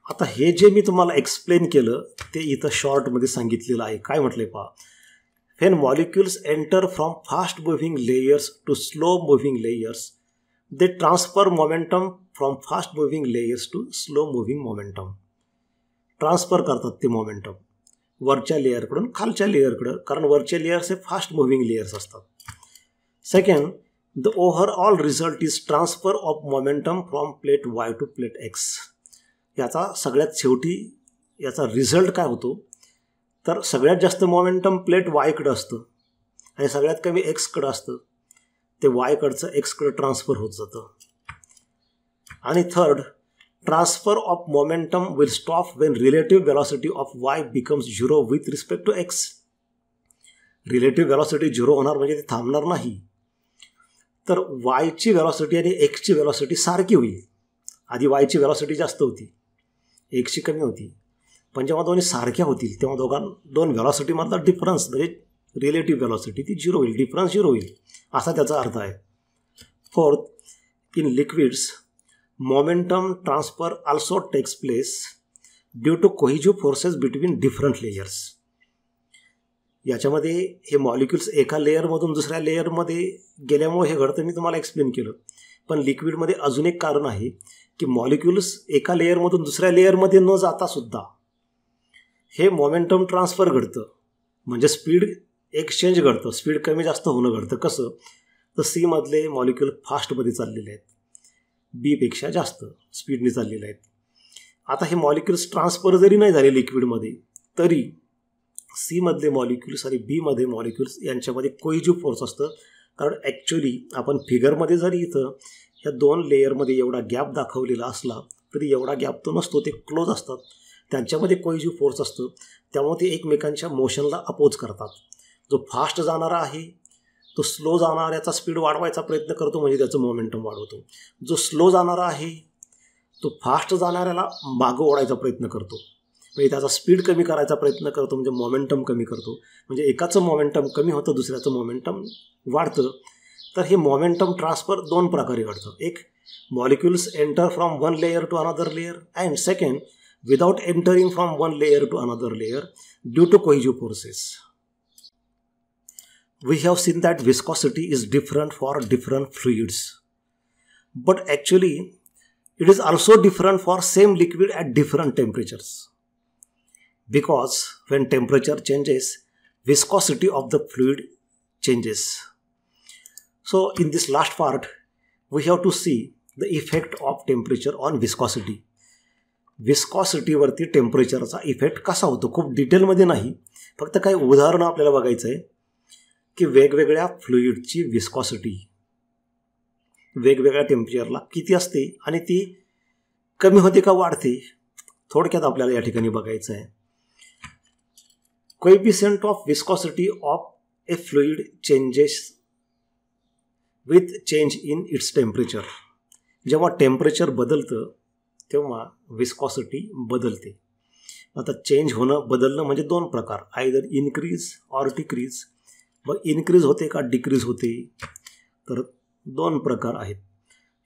आता हे जे मी तुम्हाला एक्सप्लेन केलं ते इथं शॉर्टमध्ये सांगितलेलं आहे. काय म्हटलंय पहा, when molecules enter from fast moving layers to slow moving layers they transfer momentum from fast moving layers to slow moving momentum. Transfer करतात ते मोमेंटम वरच्या लेअरकडून खालच्या लेअरकडं, कारण वरचे लेयर्स हे फास्ट मुव्हिंग लेयर्स असतात. Second, the overall result is transfer of momentum from plate Y to plate X. याचा सगळ्यात शेवटी याचा रिझल्ट काय होतो तर सगळ्यात जास्त मोमेंटम प्लेट वायकडं असतं आणि सगळ्यात कमी एक्सकडं असतं. ते वायकडचं एक्सकडं ट्रान्सफर होत जातं. आणि third, transfer of momentum will stop when relative velocity of Y becomes 0 with respect to X. Relative velocity 0 होणार म्हणजे ते थांबणार नाही, तर वायची व्हेलॉसिटी आणि एक्सची व्हेलॉसिटी सारखी होईल. आधी वायची व्हेलॉसिटी जास्त होती, एक्सची कमी होती, पण जेव्हा दोन्ही सारख्या होतील तेव्हा दोन व्हेलॉसिटीमधला डिफरन्स म्हणजे रिलेटिव्ह व्हेलॉसिटी ती 0 होईल, डिफरन्स 0 होईल, असा त्याचा अर्थ आहे. Fourth, in liquids momentum transfer also takes place due to cohesive forces between different layers. याच्यामध्ये हे मॉलिक्युल्स एका लेअरमधून दुसऱ्या लेअरमध्ये गेल्यामुळे हे घडतं, मी तुम्हाला एक्सप्लेन केलं. पण लिक्विडमध्ये अजून एक कारण आहे की मॉलिक्युल्स एका लेअरमधून दुसऱ्या लेअरमध्ये न जाता सुद्धा हे मोमेंटम ट्रान्सफर घडतं, म्हणजे स्पीड एक्सचेंज घडतं, स्पीड कमी जास्त होणं घडतं. कसं तर सी मधले मॉलिक्युल फास्टमध्ये चाललेले आहेत, बीपेक्षा जास्त स्पीडने चाललेले आहेत. आता हे मॉलिक्युल्स ट्रान्सफर जरी नाही झाले लिक्विडमध्ये तरी सी मधले मॉलिक्युल्स आणि बी मध्ये मॉलिक्युल्स यांच्यामध्ये कोहिजिव्ह फोर्स असतं. कारण ॲक्च्युली आपण फिगरमध्ये जरी इथं ह्या दोन लेयरमध्ये एवढा गॅप दाखवलेला असला तरी एवढा गॅप तो नसतो, ते क्लोज असतात, त्यांच्यामध्ये कोहिजिव्ह फोर्स असतं. त्यामुळे ते एकमेकांच्या मोशनला अपोज करतात. जो फास्ट जाणारा आहे तो स्लो जाणाऱ्याचा स्पीड वाढवायचा प्रयत्न करतो म्हणजे त्याचं मोमेंटम वाढवतो. जो स्लो जाणारा आहे तो फास्ट जाणाऱ्याला मागं ओढायचा प्रयत्न करतो, म्हणजे त्याचा स्पीड कमी करायचा प्रयत्न करतो, म्हणजे मोमेंटम कमी करतो. म्हणजे एकाचं मोमेंटम कमी होतं, दुसऱ्याचं मोमेंटम वाढतं. तर हे मोमेंटम ट्रान्सफर दोन प्रकारे घडतं. एक, molecules enter from one layer to another layer, and second, without entering from one layer to another layer due to cohesive forces. We have seen that viscosity is different for different fluids, but actually it is also different for same liquid at different temperatures, because when temperature changes, viscosity of the fluid changes. So in this last part we have to see the effect of temperature on viscosity. Viscosity वरती टेम्परेचरचा effect कसा होतो खूप डिटेलमध्ये नाही, फक्त काही उदाहरणं आपल्याला बघायचं आहे की वेगवेगळ्या फ्लुइडची विस्कॉसिटी वेगवेगळ्या टेम्परेचरला किती असते आणि ती कमी होते का वाढते, थोडक्यात आपल्याला या ठिकाणी बघायचं आहे. Coefficient of viscosity of A fluid changes with change in its temperature. जेव्हा टेम्परेचर बदलतं तेव्हा विस्कॉसिटी बदलते. आता चेंज होणं बदलणं म्हणजे दोन प्रकार, आयदर इन्क्रीज ऑर डिक्रीज. मग इन्क्रीज होते का डिक्रीज होते, तर दोन प्रकार आहेत.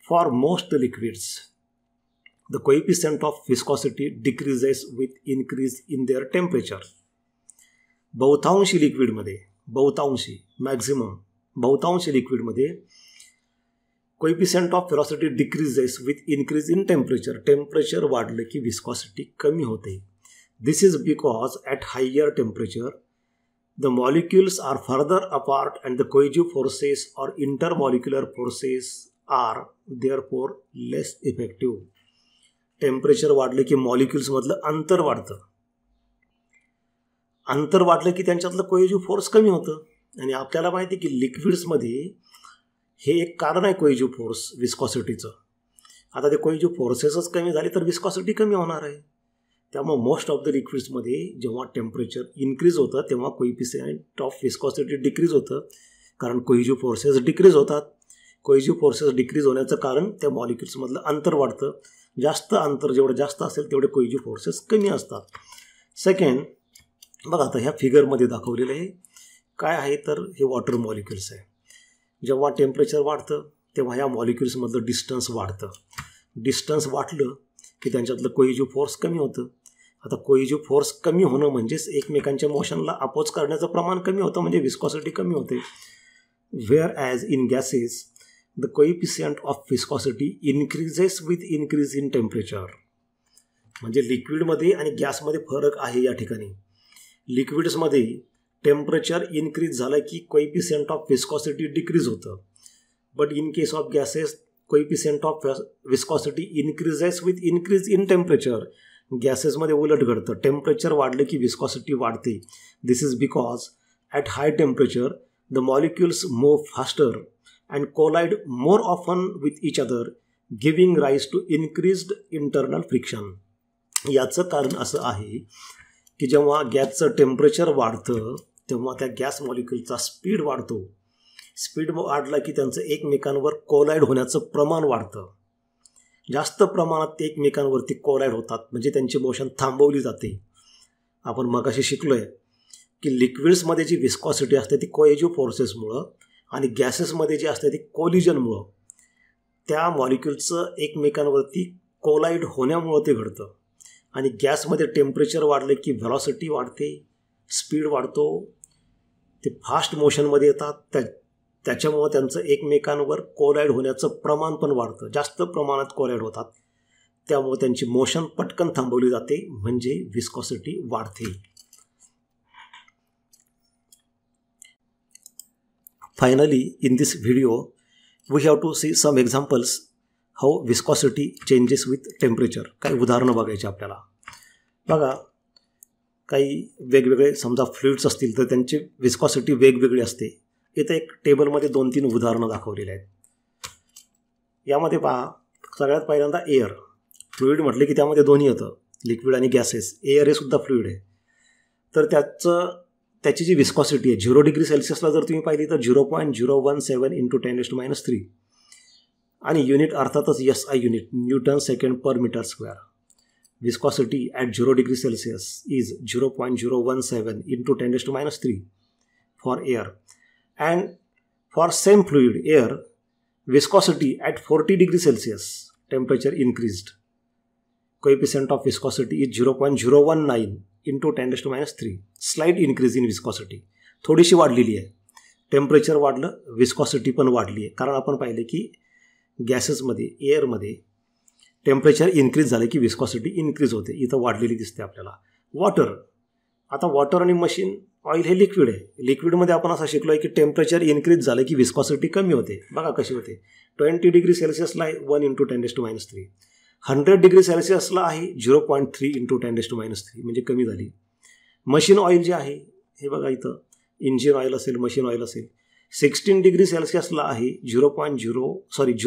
For most liquids the coefficient of viscosity decreases with increase in their temperature. बहुतांशी लिक्विडमध्ये, बहुतांशी लिक्विडमध्ये coefficient of velocity decreases with increase in temperature. Temperature वाढलं की विस्कॉसिटी कमी होते. This is because at higher temperature the molecules are further apart and the cohesive forces or intermolecular forces are therefore less effective. Temperature वाढलं की मॉलिक्युल्समधलं अंतर वाढतं, अंतर वाढलं की त्यांच्यातलं कोहेजिव्ह फोर्स कमी होतं. आणि आपल्याला माहिती आहे की लिक्विड्समध्ये हे एक कारण आहे कोहेजिव्ह फोर्स विस्कॉसिटीचं. आता ते कोहेजिव्ह फोर्सेसच कमी झाले तर विस्कॉसिटी कमी होणार आहे. त्यामुळे मोस्ट ऑफ द लिक्विड्समध्ये जेव्हा टेम्परेचर इन्क्रीज होतं तेव्हा कोइफिशियंट ऑफ विस्कॉसिटी डिक्रीज होतं, कारण कोहिजिव्ह फोर्सेस डिक्रीज होतात. कोहिजिव्ह फोर्सेस डिक्रीज होण्याचं कारण त्या मॉलिक्युल्समधलं अंतर वाढतं. जास्त अंतर जेवढं जास्त असेल तेवढे कोहिजिव्ह फोर्सेस कमी असतात. सेकंड, बघा आता ह्या फिगरमध्ये दाखवलेलं आहे काय आहे, तर हे वॉटर मॉलिक्युल्स आहे. जेव्हा टेम्परेचर वाढतं तेव्हा ह्या मॉलिक्युल्समधलं डिस्टन्स वाढतं. डिस्टन्स वाढलं की त्यांच्यातलं कोहिजिव्ह फोर्स कमी होतं. आता कोहिजिव्ह फोर्स कमी होणं म्हणजेच एकमेकांच्या मोशनला अपोज करण्याचं प्रमाण कमी होतं, म्हणजे विस्कॉसिटी कमी होते. Where as in gases the coefficient of viscosity increases with increase in temperature. म्हणजे लिक्विडमध्ये आणि गॅसमध्ये फरक आहे या ठिकाणी. लिक्विड्समध्ये टेम्परेचर इन्क्रीज झालं की कोइफिशियंट ऑफ विस्कॉसिटी डिक्रीज होतं. But in case of gases coefficient of viscosity increases with increase in temperature. गॅसेसमध्ये उलट घडतं, टेम्परेचर वाढलं की विस्कॉसिटी वाढते. This is because at high temperature the molecules move faster and collide more often with each other, giving rise to increased internal friction. याचं कारण असं आहे की जेव्हा गॅसचं टेम्परेचर वाढतं तेव्हा त्या गॅस मॉलिक्युलचा स्पीड वाढतो. स्पीड वाढला की त्यांचं एकमेकांवर कोलाइड होण्याचं प्रमाण वाढतं. जास्त प्रमाणात ते एकमेकांवरती कोलाइड होतात, म्हणजे त्यांची मोशन थांबवली जाते. आपण मगाशी शिकलो आहे की लिक्विड्समध्ये जी विस्कॉसिटी असते ती कोहेजिव्ह फोर्सेसमुळं आणि गॅसेसमध्ये जी असते ती कोलिजनमुळं, त्या मॉलिक्युल्सचं एकमेकांवरती कोलाइड होण्यामुळं ते घडतं. आणि गॅसमध्ये टेम्परेचर वाढलं की व्हेलॉसिटी वाढते, स्पीड वाढतो, ते फास्ट मोशनमध्ये येतात. त्याच्यामुळं त्यांचं एकमेकांवर कोलाइड होण्याचं प्रमाण पण वाढतं, जास्त प्रमाणात कोलाइड होतात. त्यामुळे त्यांची मोशन पटकन थांबवली जाते, म्हणजे विस्कॉसिटी वाढते. Finally in this video we have to see some examples how viscosity changes with temperature. काही उदाहरणं बघायची आपल्याला. बघा, काही वेगवेगळे समजा फ्लुइड्स असतील तर त्यांची विस्कॉसिटी वेगवेगळी असते. इथं एक टेबलमध्ये 2-3 उदाहरणं दाखवलेली आहेत. यामध्ये पहा, सगळ्यात पहिल्यांदा एअर. फ्लुइड म्हटले की त्यामध्ये दोन्ही येतं, लिक्विड आणि गॅसेस. एअर हे सुद्धा फ्लुइड आहे. तर त्याची जी विस्कॉसिटी आहे 0 डिग्री सेल्सिअसला जर तुम्ही पाहिली तर 0.017 × 10⁻³ आणि युनिट अर्थातच SI unit, newton second per metre square. Viscosity at 0 degree Celsius is 0.017 × 10⁻³ for air. And for same fluid air, viscosity at 40 degree Celsius temperature increased. Coefficient of viscosity is 0.019 × 10⁻³. Slight increase in viscosity. थोडीशी वाढलेली आहे. Temperature वाढलं, viscosity पण वाढली आहे. कारण आपण पाहिले की गॅसेसमध्ये, एअरमध्ये टेम्परेचर इन्क्रीज झालं की विस्कॉसिटी इन्क्रीज होते. इथं वाढलेली दिसते आपल्याला. वॉटर. आता वॉटर आणि मशीन ऑइल हे लिक्विड आहे. लिक्विडमध्ये आपण असं शिकलो आहे की टेम्परेचर इन्क्रीज झालं की विस्कॉसिटी कमी होते. बघा कशी होते. 20 डिग्री सेल्सिअसला आहे 1 × 10⁻³. 100 डिग्री सेल्सिअसला आहे 0.3 × 10⁻³ म्हणजे कमी झाली. मशीन ऑइल जे आहे हे बघा, इथं इंजिन ऑइल असेल, मशीन ऑइल असेल, 16 डिग्री सेल्सिअसला आहे 0.113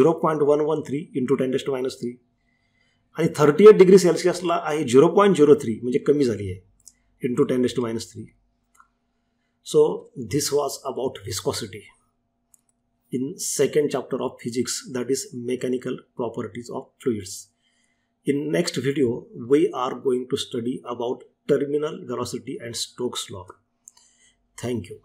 × 10⁻³ आणि 38 डिग्री सेल्सिअसला आहे 0.03 म्हणजे कमी झाली आहे × 10⁻³. So this was about viscosity in second chapter of physics, that is mechanical properties of fluids. In next video we are going to study about terminal velocity and Stokes law. Thank you.